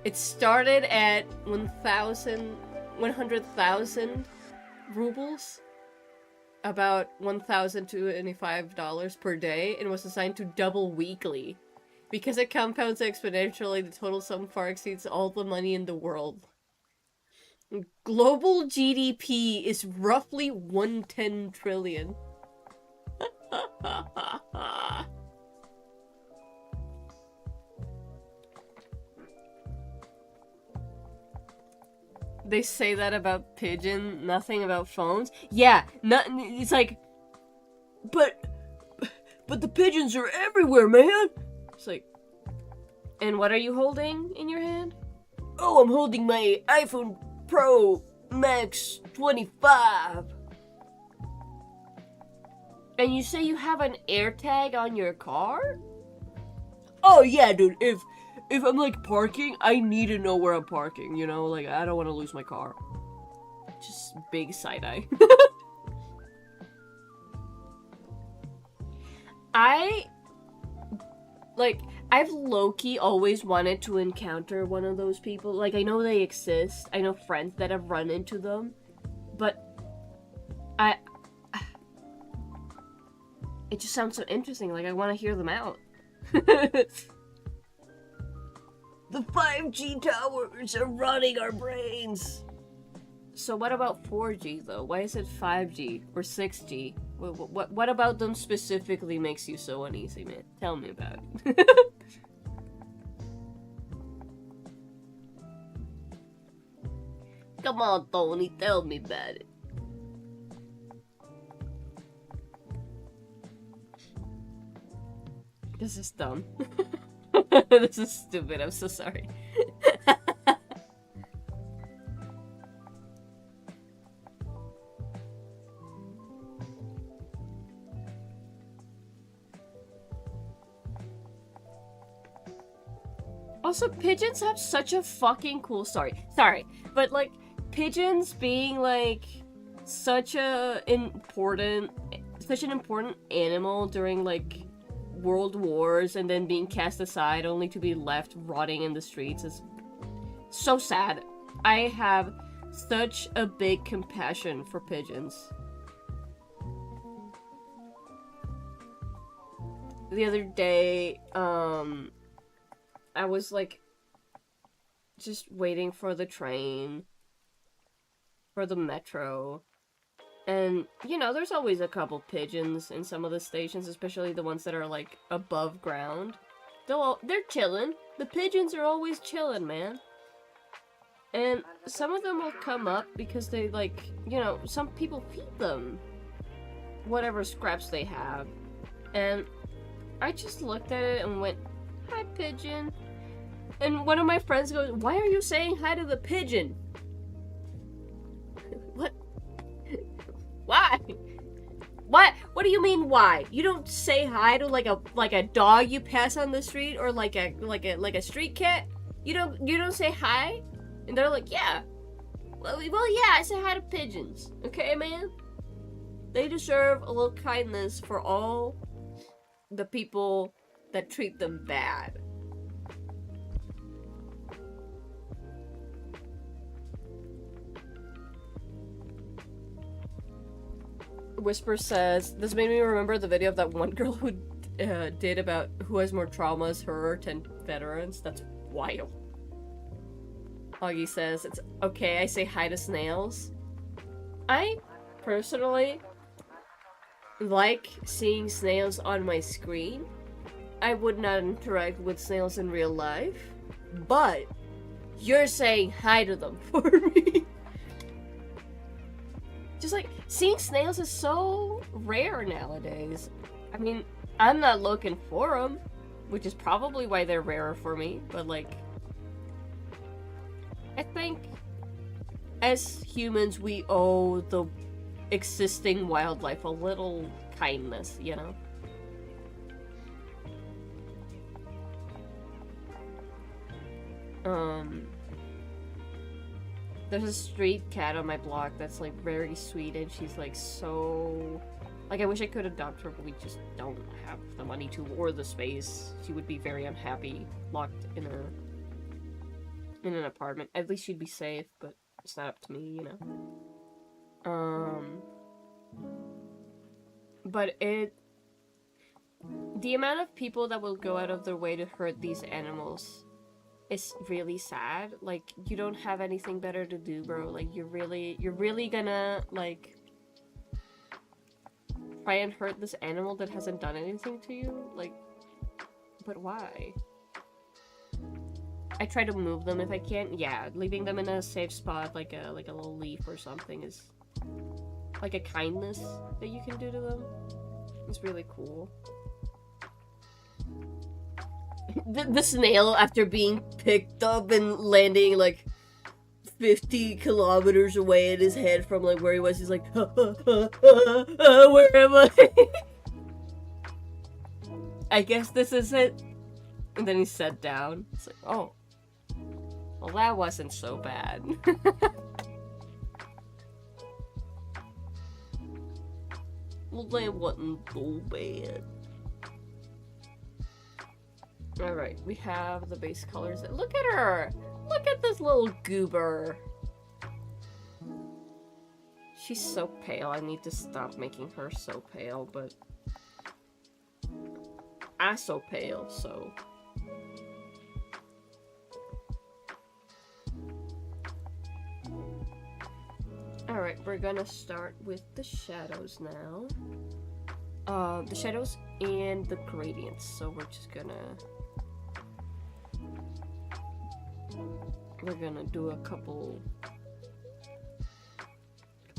It started at 100,000 rubles, about $1,025 per day, and was assigned to double weekly. Because it compounds exponentially, the total sum far exceeds all the money in the world. Global GDP is roughly 110 trillion. They say that about pigeon, nothing about phones. Yeah, it's like, but the pigeons are everywhere, man. It's like, and what are you holding in your hand? Oh, I'm holding my iPhone Pro Max 25. And you say you have an AirTag on your car? Oh yeah, dude, if I'm like parking, I need to know where I'm parking, you know? Like, I don't want to lose my car. Just big side-eye. I've low-key always wanted to encounter one of those people. Like, I know they exist. I know friends that have run into It just sounds so interesting, like I want to hear them out. The 5G towers are running our brains! So what about 4G though? Why is it 5G or 6G? What about them specifically makes you so uneasy, man? Tell me about it. Come on, Tony, tell me about it. This is dumb. This is stupid, I'm so sorry. Also, pigeons have such a fucking cool story. Sorry, but like, pigeons being like such an important animal during like world wars and then being cast aside only to be left rotting in the streets is so sad. I have such a big compassion for pigeons. The other day, I was like just waiting for the train, for the metro, and you know, there's always a couple pigeons in some of the stations, especially the ones that are like above ground. They're chilling. The pigeons are always chilling, man. And some of them will come up because they like, you know, some people feed them whatever scraps they have. And I just looked at it and went, "Hi, pigeon." And one of my friends goes, "Why are you saying hi to the pigeon?" What? Why? What do you mean why? You don't say hi to like a dog you pass on the street or like a street cat? You don't say hi? And they're like, "Yeah." Well, yeah, I say hi to pigeons. Okay, man? They deserve a little kindness for all the people that treat them bad. Whisper says, "This made me remember the video of that one girl who did about who has more traumas, her or 10 veterans. That's wild." Augie says, "It's okay, I say hi to snails." I personally like seeing snails on my screen. I would not interact with snails in real life, but you're saying hi to them for me. Just like, seeing snails is so rare nowadays. I mean, I'm not looking for them, which is probably why they're rarer for me, but like, I think as humans we owe the existing wildlife a little kindness, you know? There's a street cat on my block that's like very sweet and she's like so... Like, I wish I could adopt her, but we just don't have the money to or the space. She would be very unhappy locked in an apartment. At least she'd be safe, but it's not up to me, you know? But the amount of people that will go out of their way to hurt these animals is really sad. Like, you don't have anything better to do, bro. Like, you're really gonna, like, try and hurt this animal that hasn't done anything to you? Like, but why? I try to move them if I can. Yeah, leaving them in a safe spot, like a little leaf or something, is like a kindness that you can do to them. It's really cool. The snail, after being picked up and landing like 50 kilometers away in his head from like where he was, he's like, where am I? I guess this is it. And then he sat down. It's like, oh, well, that wasn't so bad. Well, that wasn't so bad. Alright, we have the base colors. Look at her! Look at this little goober! She's so pale. I need to stop making her so pale, but also pale, so... Alright, we're gonna start with the shadows now. The shadows and the gradients, so we're just gonna... We're gonna do a couple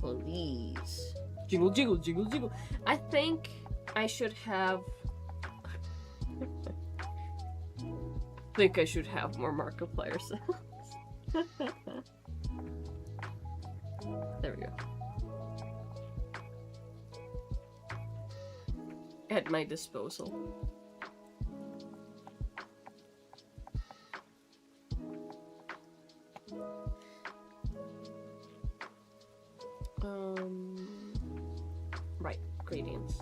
of these. Jiggle, jiggle, jiggle, jiggle. I think I should have... more Markiplier sounds. There we go. At my disposal. Right, gradients.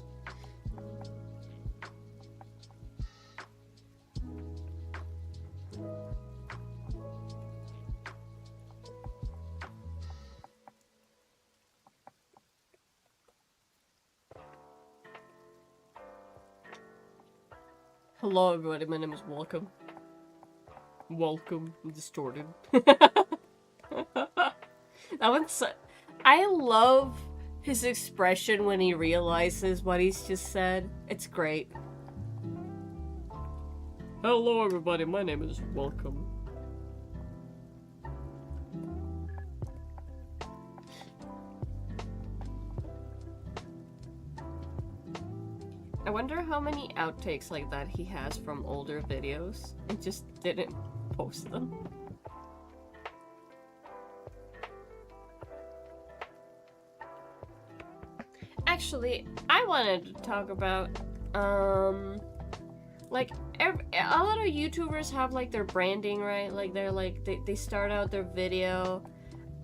Hello everybody, my name is Welcome. Welcome, Distorted. That one's so... I love his expression when he realizes what he's just said. It's great. Hello everybody, my name is Welcome. I wonder how many outtakes like that he has from older videos and just didn't post them. Actually, I wanted to talk about, like, a lot of YouTubers have, like, their branding, right? Like, they're, like, they start out their video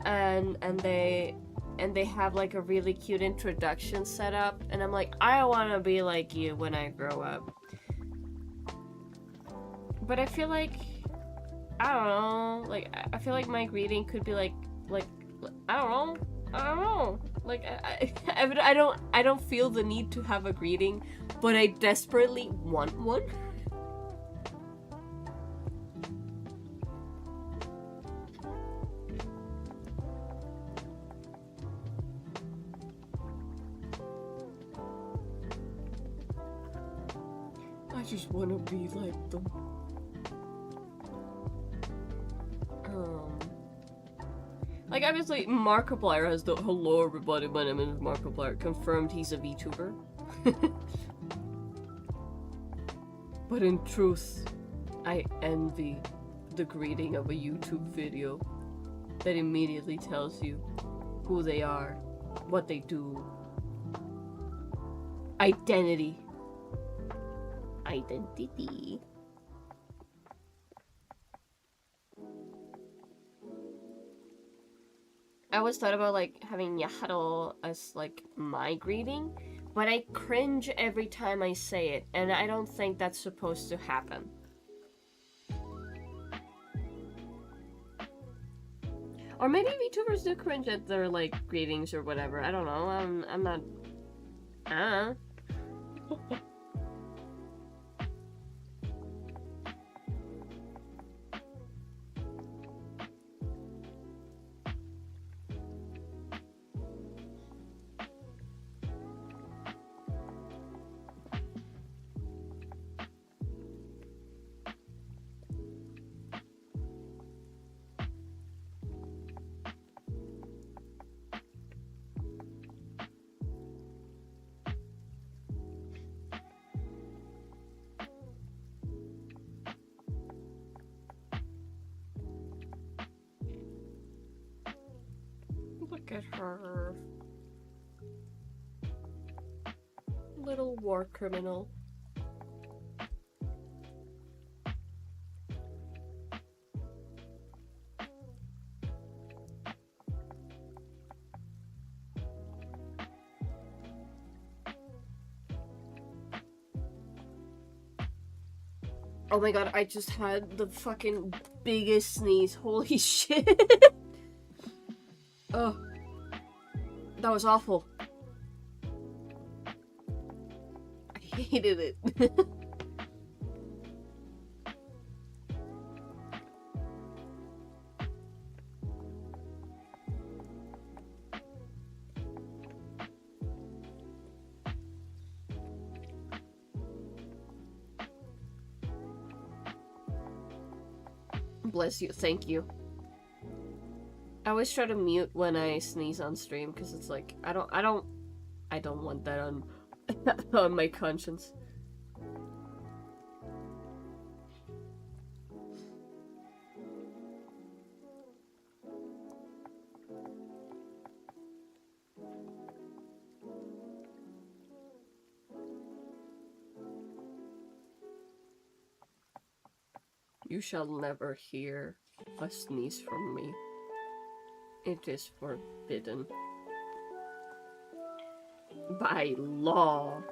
and they have, like, a really cute introduction set up, and I'm like, I want to be like you when I grow up. But I feel like, I don't know, like, I feel like my greeting could be like, I don't know. Like, I don't feel the need to have a greeting, but I desperately want one. I just want to be like them. Like, obviously, Markiplier has the hello everybody, my name is Markiplier, confirmed he's a VTuber. But in truth, I envy the greeting of a YouTube video that immediately tells you who they are, what they do. Identity. Identity. I always thought about, like, having Yaharo as, like, my greeting, but I cringe every time I say it, and I don't think that's supposed to happen. Or maybe VTubers do cringe at their, like, greetings or whatever. I don't know. I'm not... Look at her. Little war criminal. Oh my god, I just had the fucking biggest sneeze. Holy shit. Oh. That was awful. I hated it. Bless you. Thank you. I always try to mute when I sneeze on stream because it's like I don't want that on on my conscience. You shall never hear a sneeze from me. It is forbidden. By law.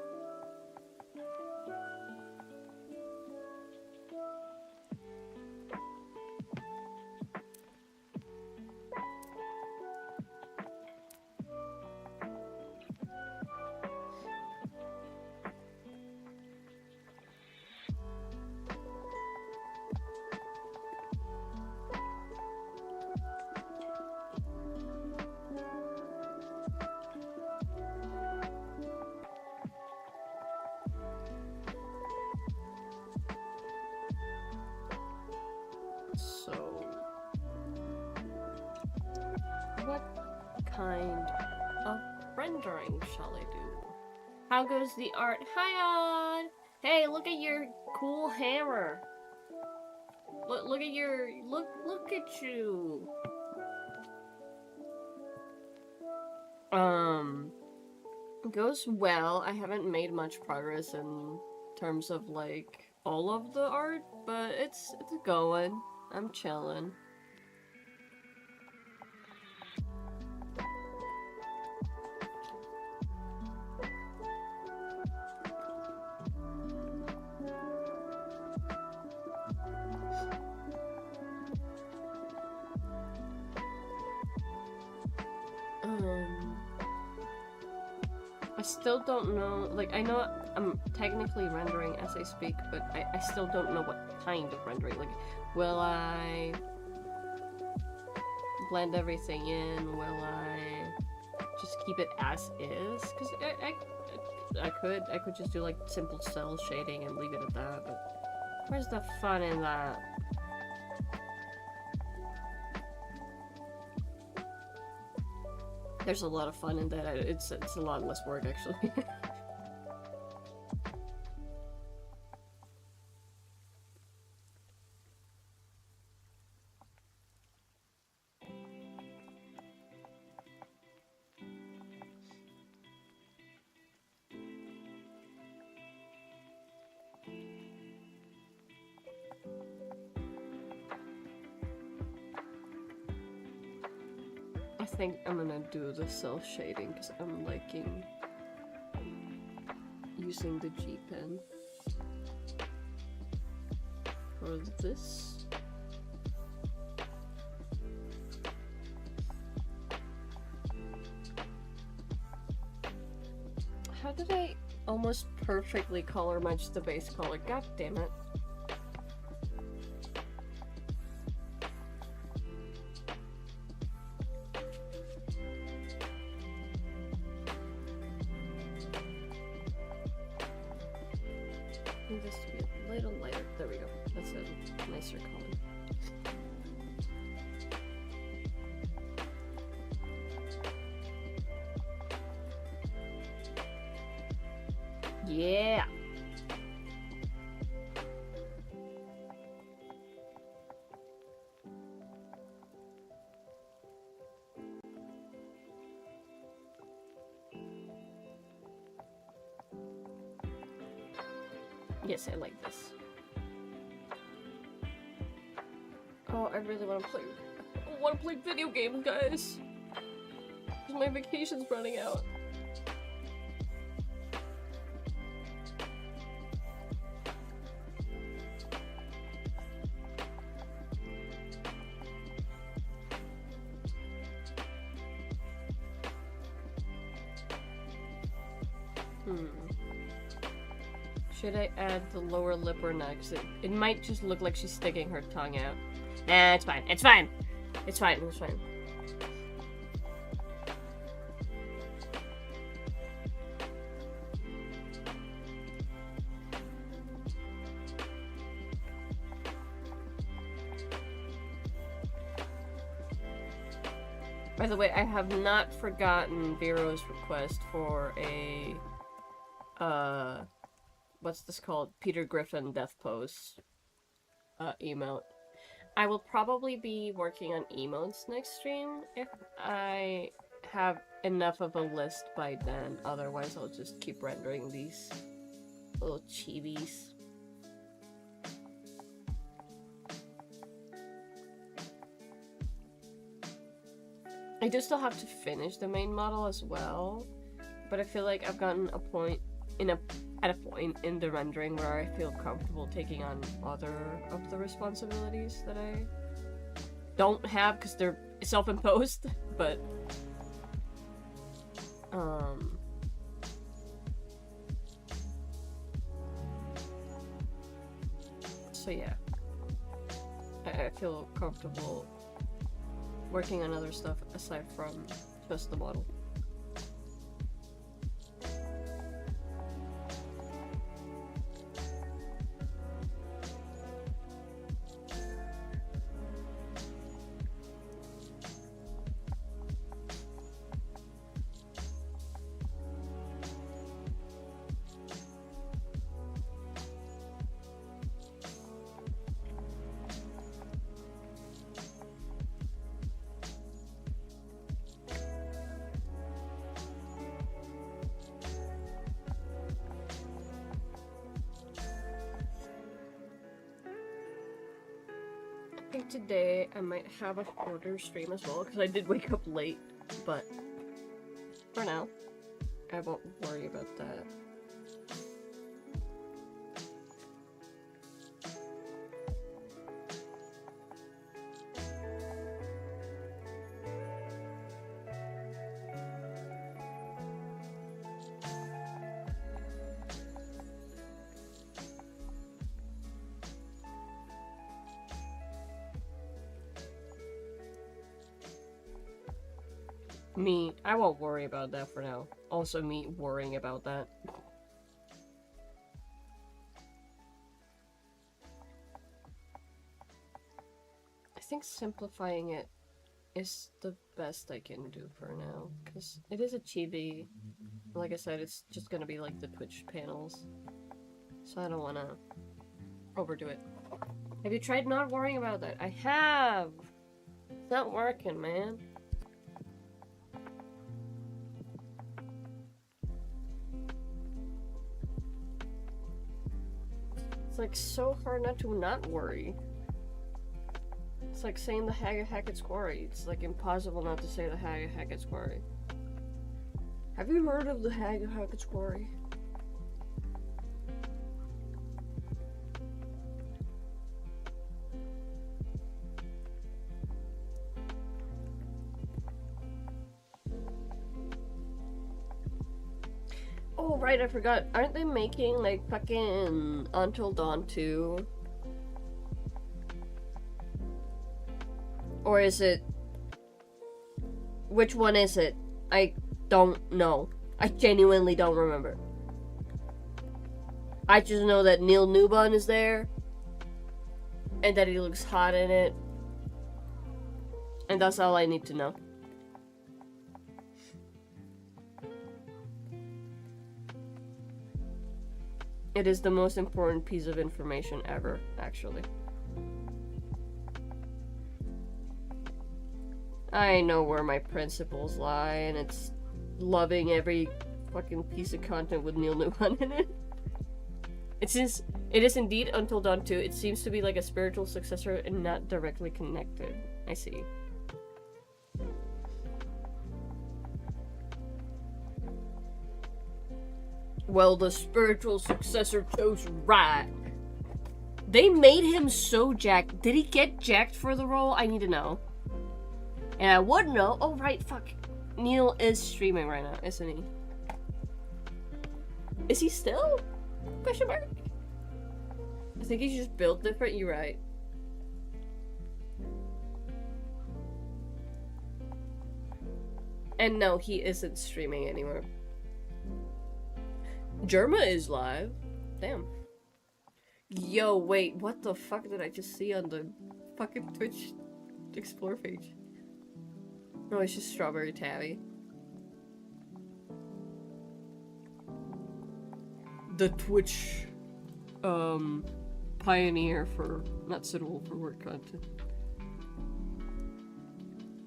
So, what kind of rendering shall I do? How goes the art? Huion! Hey, look at your cool hammer. Look at your look at you. Goes well. I haven't made much progress in terms of like all of the art, but it's going. I'm chilling. I still don't know, like, I know I'm technically rendering as I speak, but I still don't know what kind of rendering. Like, will I blend everything in? Will I just keep it as is? Because I could just do, like, simple cell shading and leave it at that, but where's the fun in that? There's a lot of fun in that. It's a lot less work, actually. I think I'm gonna do the self shading because I'm liking using the G pen for this. How did I almost perfectly color match the base color? God damn it. This to be a little lighter. There we go. That's a nicer color. Yeah. Yes, I like this. Oh, I really want to play. I want to play video games, guys. My vacation's running out. Should I add the lower lip or not? 'Cause it might just look like she's sticking her tongue out. Nah, it's fine. It's fine. It's fine. It's fine. By the way, I have not forgotten Vero's request for a, what's this called? Peter Griffin death pose, emote. I will probably be working on emotes next stream if I have enough of a list by then. Otherwise, I'll just keep rendering these little chibis. I do still have to finish the main model as well, but I feel like I've gotten a point at a point in the rendering where I feel comfortable taking on other of the responsibilities that I don't have because they're self-imposed, but so yeah, I feel comfortable working on other stuff aside from just the model. Today I might have a shorter stream as well because I did wake up late, but for now I won't worry about that. Me, I won't worry about that for now. Also me worrying about that. I think simplifying it is the best I can do for now, because it is a chibi. Like I said, it's just gonna be like the Twitch panels, so I don't want to overdo it. Have you tried not worrying about that? I have! It's not working, man. It's like so hard not to not worry. It's like saying the Hackett's Quarry. It's like impossible not to say the Hackett's Quarry. Have you heard of the Hackett's Quarry? Oh, right, I forgot. Aren't they making, like, fucking Until Dawn 2? Or is it... Which one is it? I don't know. I genuinely don't remember. I just know that Neil Newbon is there. And that he looks hot in it. And that's all I need to know. It is the most important piece of information ever, actually. I know where my principles lie, and it's loving every fucking piece of content with Neil Newman in it. It is indeed Until Dawn 2. It seems to be like a spiritual successor and not directly connected. I see. Well, the spiritual successor chose right. They made him so jacked. Did he get jacked for the role? I need to know. And I would know. Oh, right, fuck. Neil is streaming right now, isn't he? Is he still? Question mark? I think he's just built different, you're right. And no, he isn't streaming anymore. Germa is live. Damn. Yo, wait, what the fuck did I just see on the fucking Twitch Explore page? Oh, it's just strawberry tabby. The Twitch pioneer for not suitable for work content.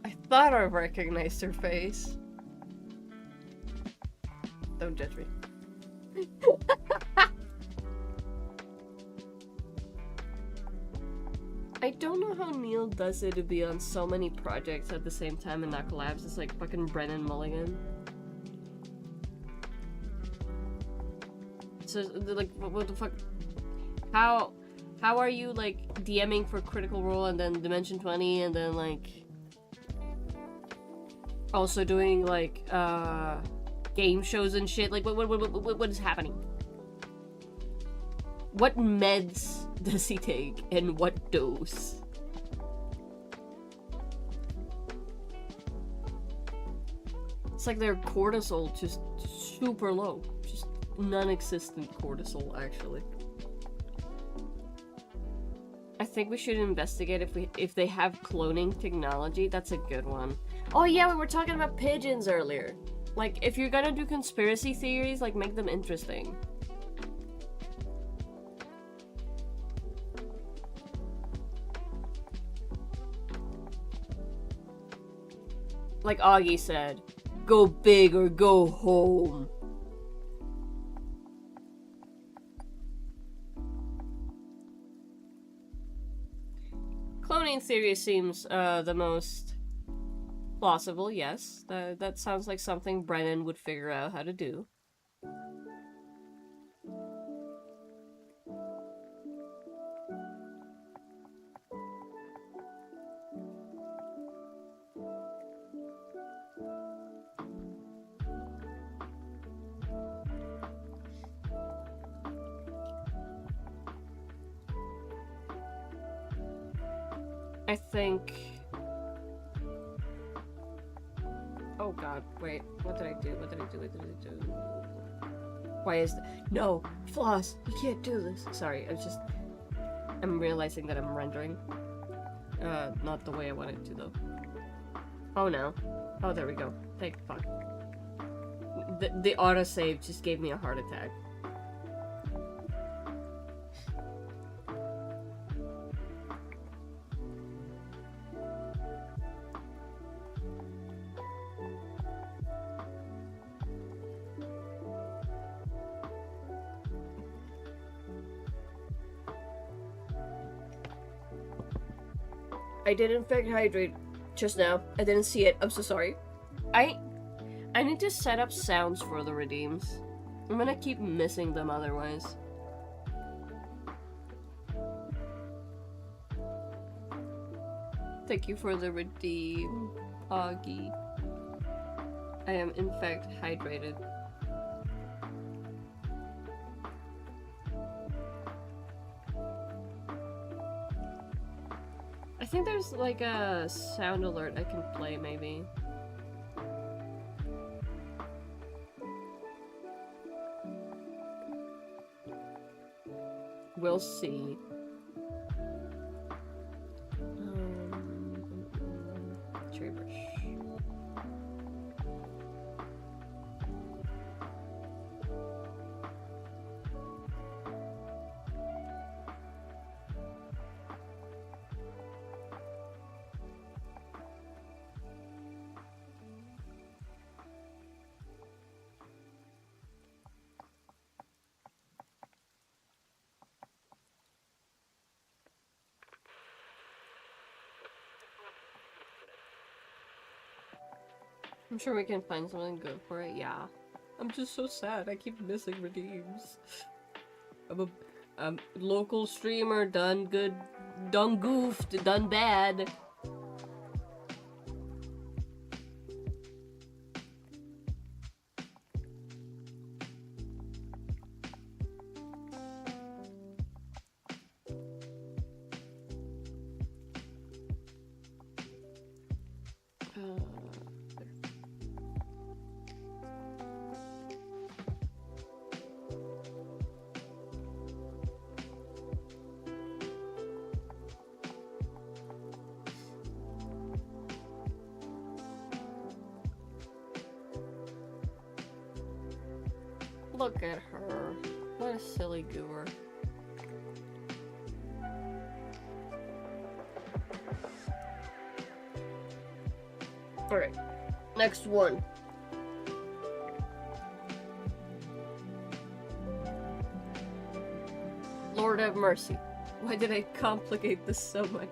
I thought I recognized her face. Don't judge me. I don't know how Neil does it to be on so many projects at the same time and not collabs. It's like fucking Brennan Mulligan. So, like, what the fuck? How are you, like, DMing for Critical Role and then Dimension 20 and then, like, also doing, like, game shows and shit? Like, what is happening? What meds does he take and what dose? It's like their cortisol just super low. Just non-existent cortisol, actually. I think we should investigate if they have cloning technology. That's a good one. Oh yeah, we were talking about pigeons earlier. Like, if you're gonna do conspiracy theories, like, make them interesting. Like Augie said, go big or go home. Cloning theory seems the most plausible, yes. That sounds like something Brennan would figure out how to do. I think... Oh god, wait. What did I do? What did I do? What did I do? Why is No! Floss! You can't do this! Sorry, I'm realizing that I'm rendering. Not the way I wanted to, though. Oh no. Oh, there we go. Thank fuck. The autosave just gave me a heart attack. I did in fact hydrate just now. I didn't see it. I'm so sorry. I need to set up sounds for the redeems. I'm gonna keep missing them otherwise. Thank you for the redeem, Augie. I am in fact hydrated. I think there's like a sound alert I can play, maybe. We'll see. Cherry brush. I'm sure we can find something good for it, yeah. I'm just so sad, I keep missing redeems. I'm a local streamer, done good, done goofed, done bad. Look at her. What a silly goober. Alright, next one. Lord have mercy. Why did I complicate this so much?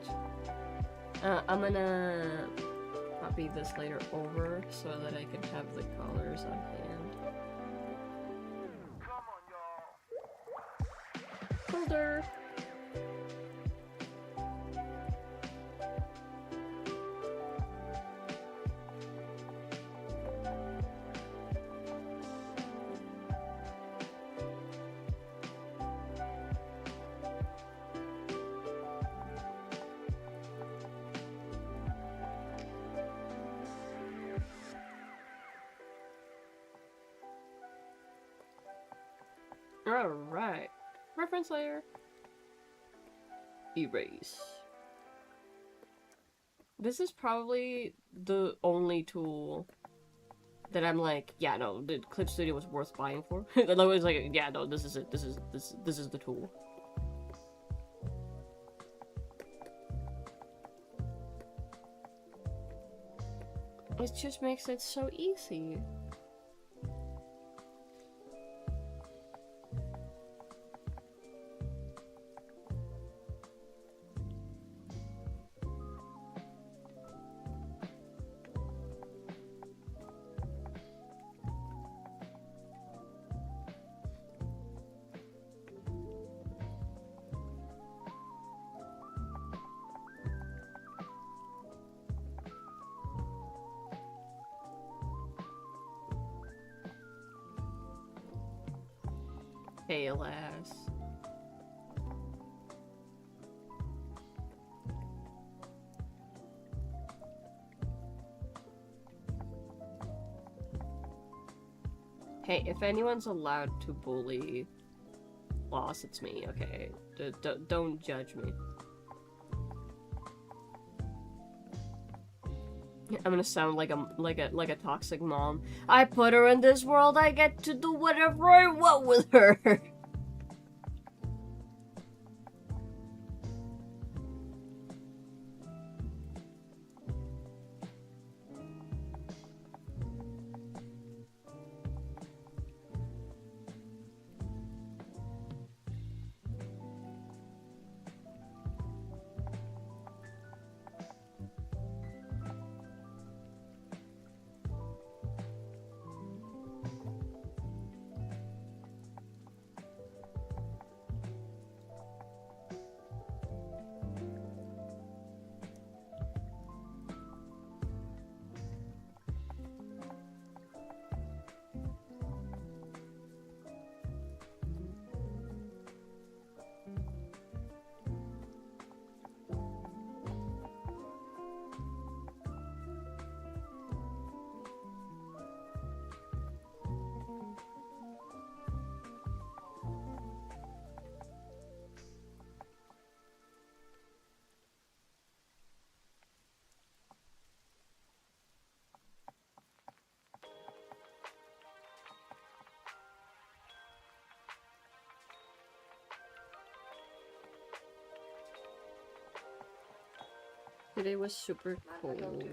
I'm gonna copy this later over so that I can have the colors on hand. Folder. Alright. Reference layer. Erase. This is probably the only tool that I'm like, yeah, no, the Clip Studio was worth buying for. I was like, yeah, no, this is it. This is the tool. It just makes it so easy. Hey, alas. Hey, if anyone's allowed to bully Loss, it's me, okay? Don't judge me. I'm gonna sound like a toxic mom. I put her in this world, I get to do whatever I want with her. Today was super cold.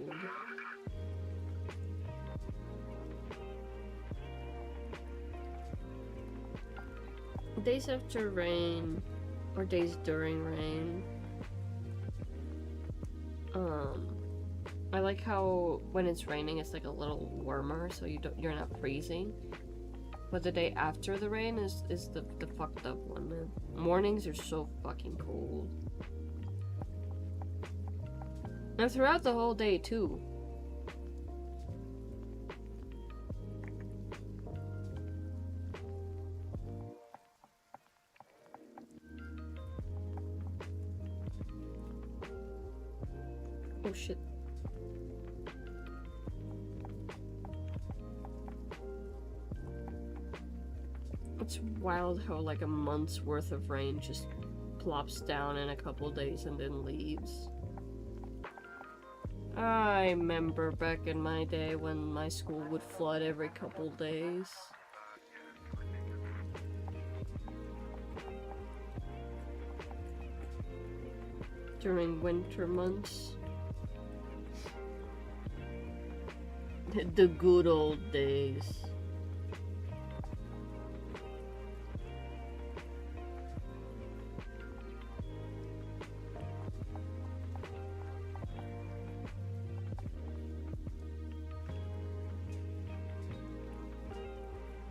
Days after rain, or days during rain. I like how when it's raining it's like a little warmer, so you're not freezing. But the day after the rain is the fucked up one, man. Mornings are so fucking cold. And throughout the whole day, too. Oh shit. It's wild how like a month's worth of rain just plops down in a couple days and then leaves. I remember back in my day when my school would flood every couple days. during winter months. The good old days.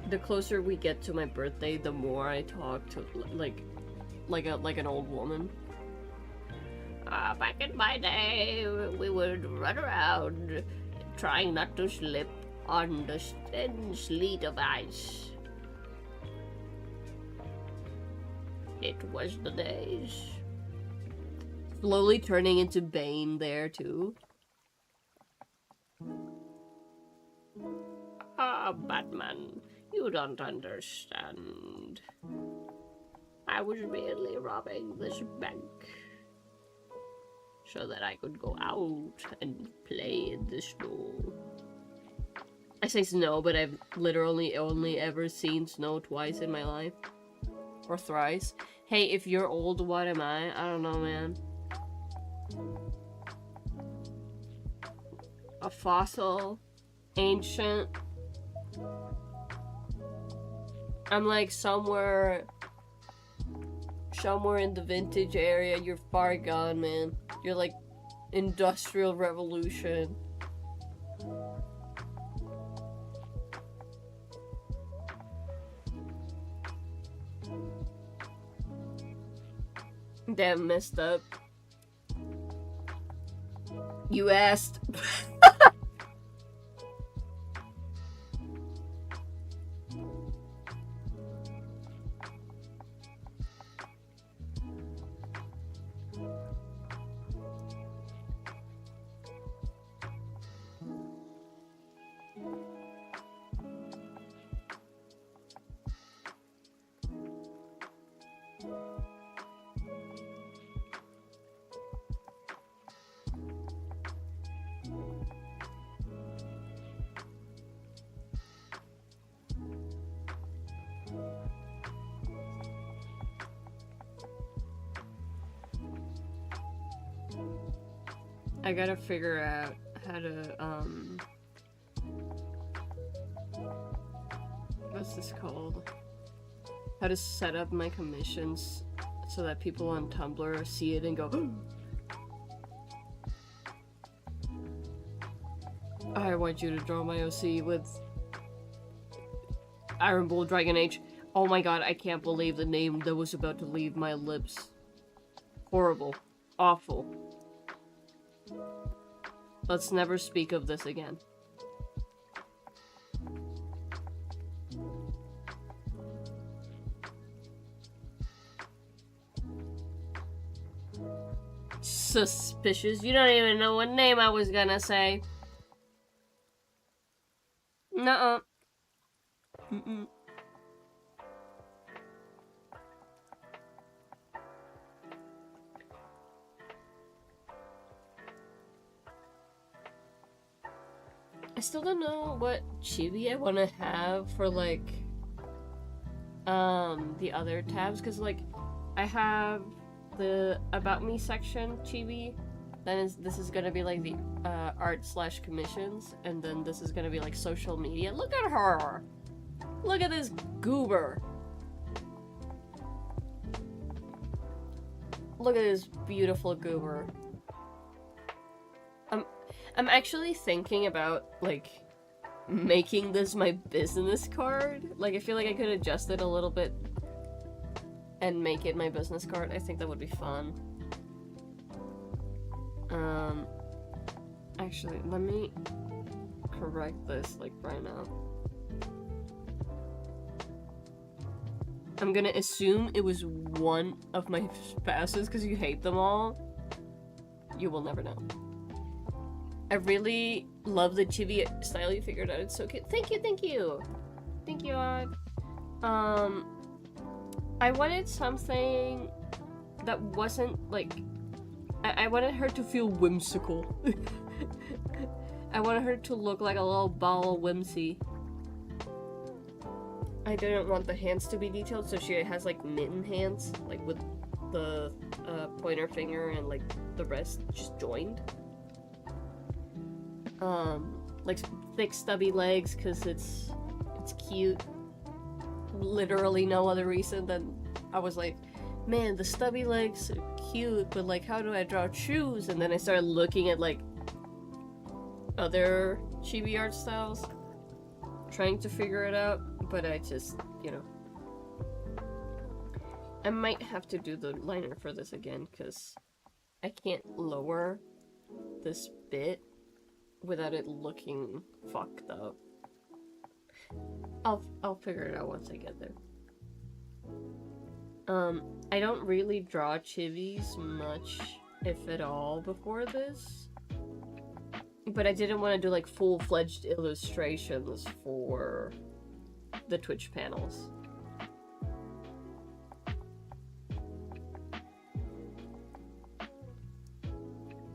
The closer we get to my birthday, the more I talk to like an old woman. Back in my day, we would run around trying not to slip on the thin sleet of ice. It was the days. Slowly turning into Bane there too. Batman, you don't understand. I was merely robbing this bank so that I could go out and play in the snow. I say snow, but I've literally only ever seen snow twice in my life. Or thrice. Hey, if you're old, what am I? I don't know, man. A fossil. Ancient. I'm like somewhere in the vintage area. You're far gone, man. You're like Industrial Revolution. Damn, messed up. You asked. I gotta figure out how to, what's this called? How to set up my commissions so that people on Tumblr see it and go, I want you to draw my OC with Iron Bull Dragon Age. Oh my god, I can't believe the name that was about to leave my lips. Horrible. Awful. Let's never speak of this again. Suspicious. You don't even know what name I was gonna say. Nuh-uh. Mm-mm. I still don't know what chibi I want to have for, like, the other tabs, because, like, I have the About Me section chibi, then this is gonna be, like, the, art/commissions, and then this is gonna be, like, social media. Look at her! Look at this goober! Look at this beautiful goober. I'm actually thinking about, like, making this my business card. Like, I feel like I could adjust it a little bit and make it my business card. I think that would be fun. Actually, let me correct this, like, right now. I'm gonna assume it was one of my spouses because you hate them all. You will never know. I really love the chibi style you figured out. It's so cute. Thank you, thank you! Thank you, Odd. I wanted something that wasn't, like... I wanted her to feel whimsical. I wanted her to look like a little ball of whimsy. I didn't want the hands to be detailed, so she has, like, mitten hands, like, with the pointer finger and like the rest just joined. Like thick stubby legs because it's cute. Literally no other reason than I was like, man, the stubby legs are cute, but like how do I draw shoes? And then I started looking at like other chibi art styles, trying to figure it out, but I just, you know, I might have to do the liner for this again because I can't lower this bit without it looking fucked up. I'll figure it out once I get there. I don't really draw chibis much, if at all, before this. But I didn't want to do like full-fledged illustrations for the Twitch panels.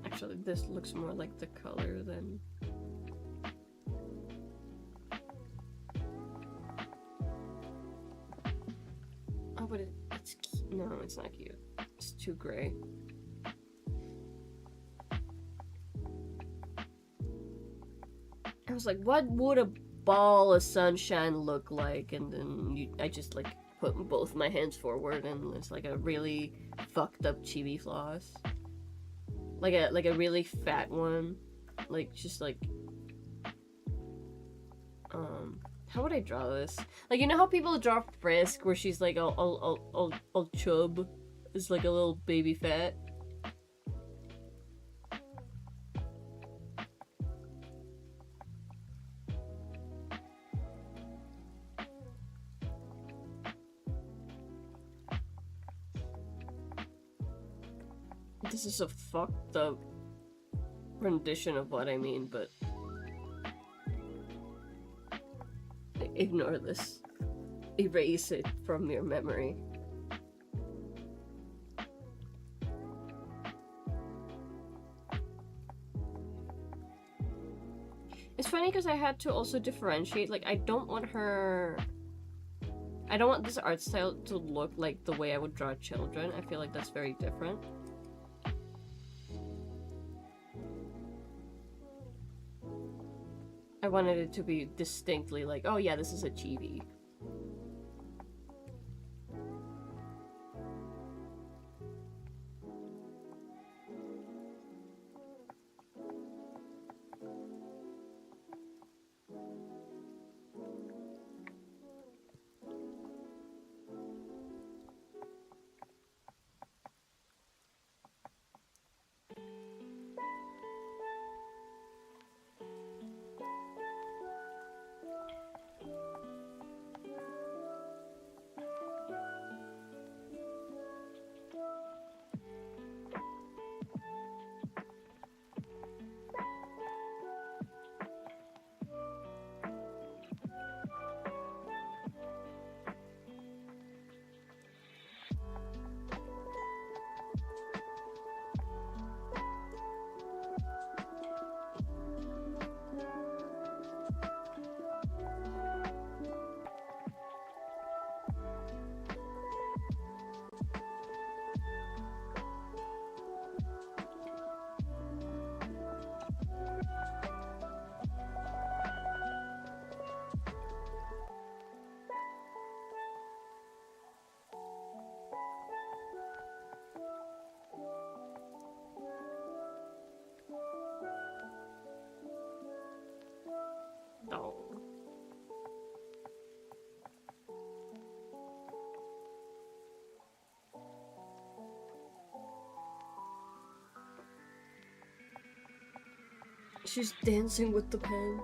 Actually, this looks more like the color than... Oh, but it's cute. No, it's not cute. It's too gray. I was like, what would a ball of sunshine look like? And then I just like put both my hands forward and it's like a really fucked up chibi floss. Like a really fat one. Like just like how would I draw this? Like, you know how people draw Frisk where she's like all chub? It's like a little baby fat. This is a fucked up rendition of what I mean, but ignore this. Erase it from your memory. It's funny because I had to also differentiate, like, I don't want this art style to look like the way I would draw children. I feel like that's very different. I wanted it to be distinctly like, oh yeah, this is a chibi. Oh. She's dancing with the pen.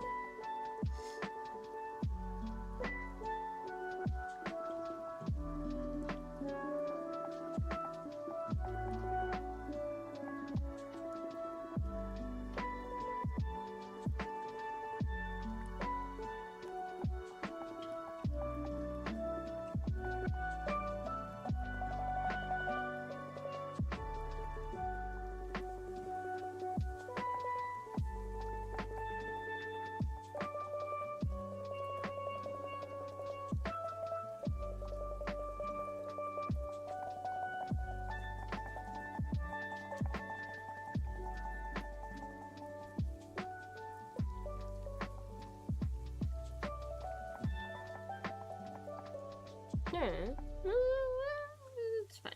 It's fine.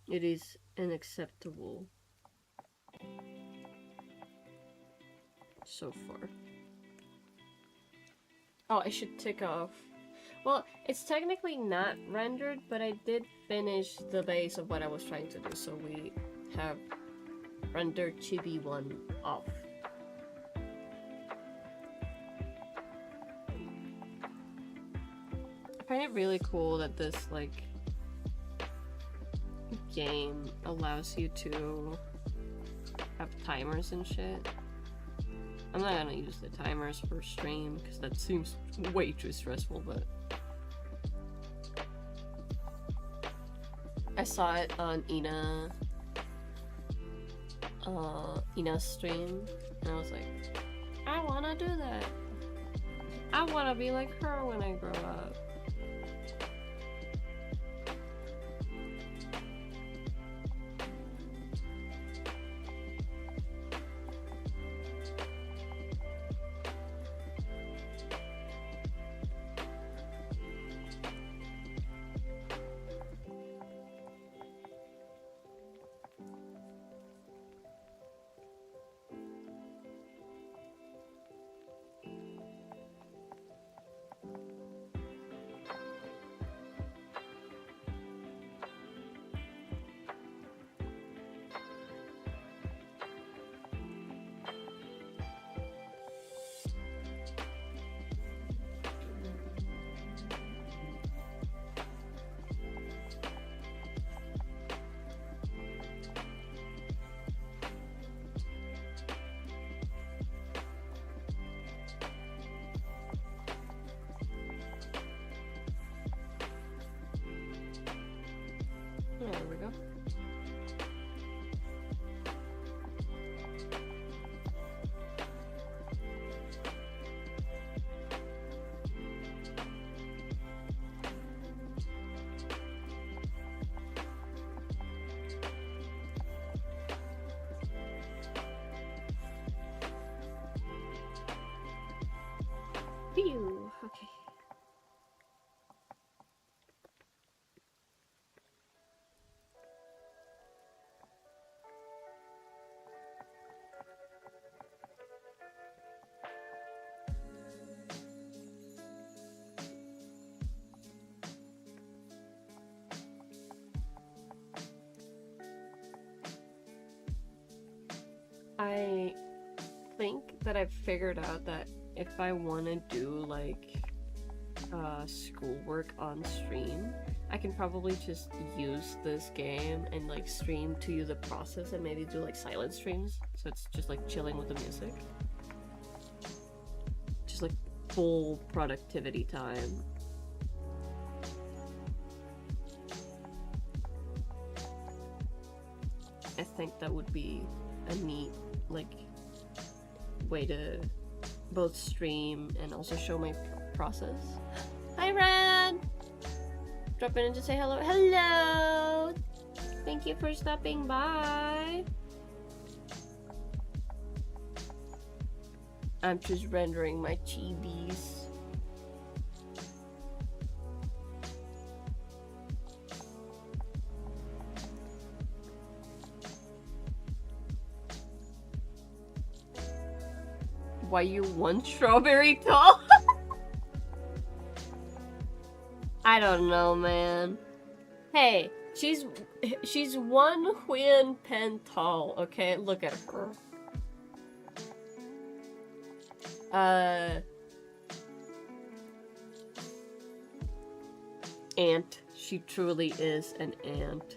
It is unacceptable. So far. Oh, I should tick off. Well, it's technically not rendered, but I did finish the base of what I was trying to do, so we have render chibi 1 off. I find it really cool that this, like, game allows you to have timers and shit. I'm not gonna use the timers for stream, because that seems way too stressful, but... I saw it on Ina's stream, and I was like, I wanna do that. I wanna be like her when I grow up. There we go. Phew, okay. I think that I've figured out that if I want to do like schoolwork on stream, I can probably just use this game and like stream to you the process and maybe do like silent streams, so it's just like chilling with the music. Just like full productivity time. I think that would be a neat like way to both stream and also show my process. Hi Ran! Dropping in to say hello. Hello! Thank you for stopping by. I'm just rendering my chibis. Why you one strawberry tall? I don't know, man. Hey, she's one Huion pen tall, okay? Look at her. Ant. She truly is an ant.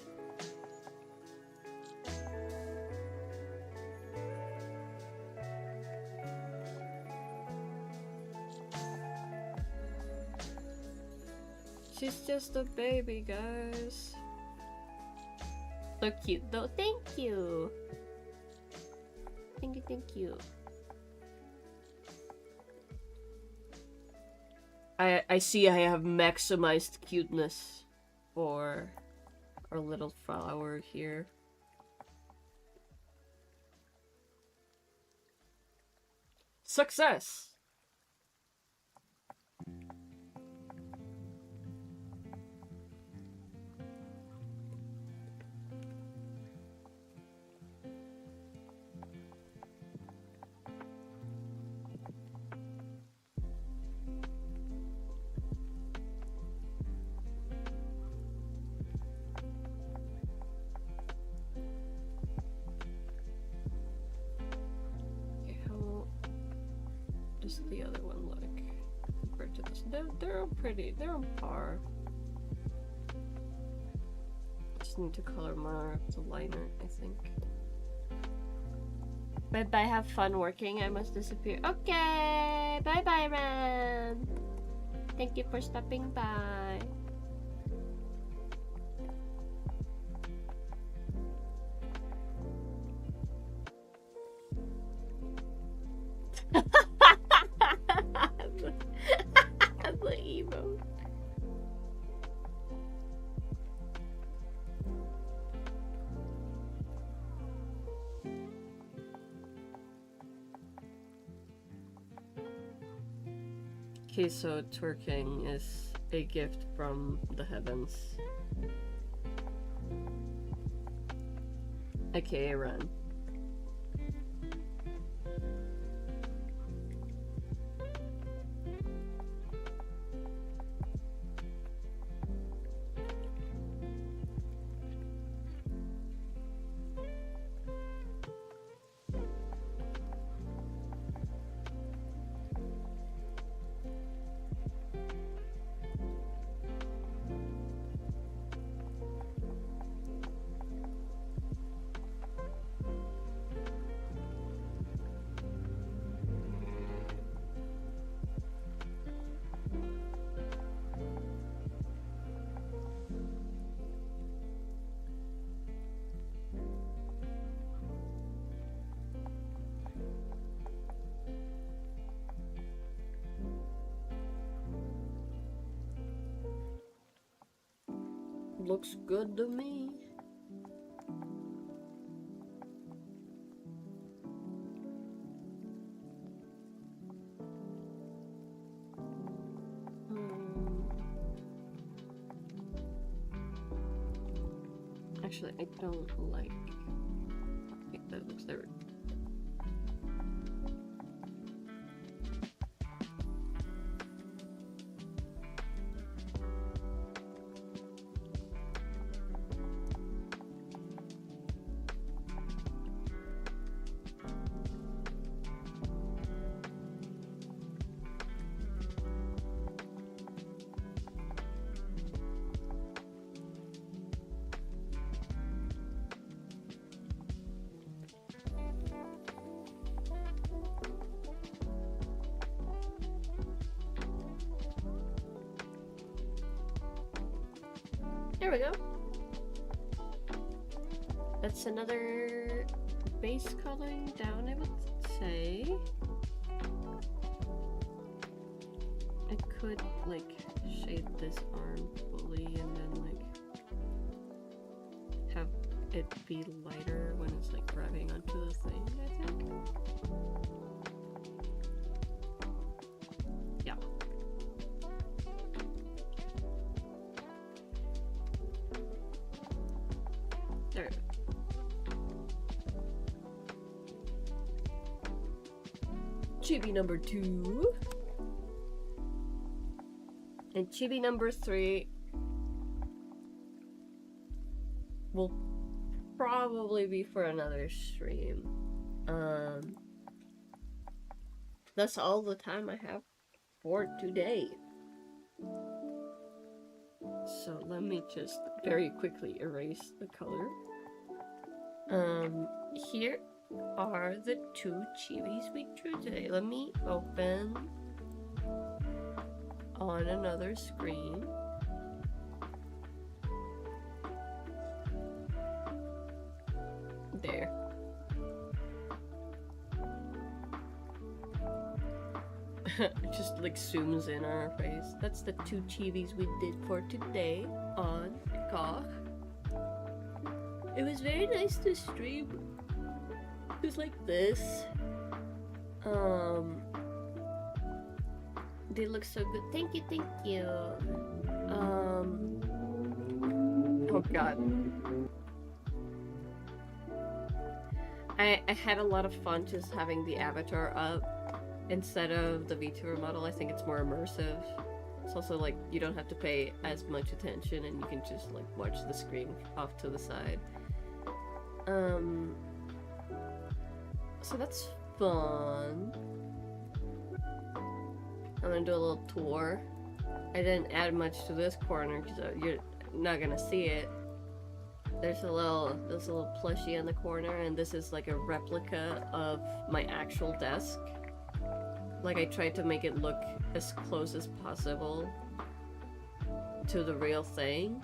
She's just a baby, guys. So cute though. Thank you. Thank you, thank you. I see I have maximized cuteness for our little flower here. Success! does the other one look compared to this? They're pretty. They're on par. Just need to color more of the liner, I think. Bye bye. Have fun working. I must disappear. Okay. Bye bye, Ren. Thank you for stopping by. The emo. Okay, so twerking is a gift from the heavens. Okay, run. Looks good to me. Actually, I don't like. I think that looks there. There we go. That's another base coloring down, I would say. I could like shade this arm fully and then like have it be lighter when it's like grabbing onto the thing, I think. Yeah. There we go. Chibi number 2. And chibi number 3 will probably be for another stream. That's all the time I have for today. So let me just very quickly erase the color. Here are the 2 chibis we drew today. Let me open on another screen. There. It just like zooms in on our face. That's the 2 chibis we did for today on gogh. It was very nice to stream. It was like this. They look so good. Thank you, thank you. Oh god. I had a lot of fun just having the avatar up instead of the VTuber model. I think it's more immersive. It's also like you don't have to pay as much attention and you can just like watch the screen off to the side. So that's fun. I'm gonna do a little tour. I didn't add much to this corner because you're not gonna see it. There's a little plushie in the corner, and this is like a replica of my actual desk. Like, I tried to make it look as close as possible to the real thing.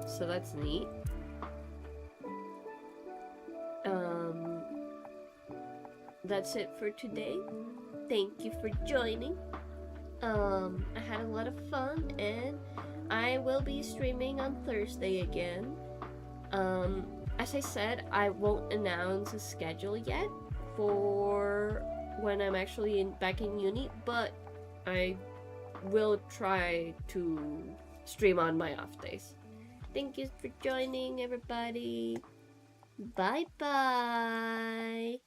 So that's neat. That's it for today. Thank you for joining. I had a lot of fun, and I will be streaming on Thursday again. As I said, I won't announce a schedule yet for when I'm actually back in uni, but I will try to stream on my off days. Thank you for joining, everybody. Bye bye.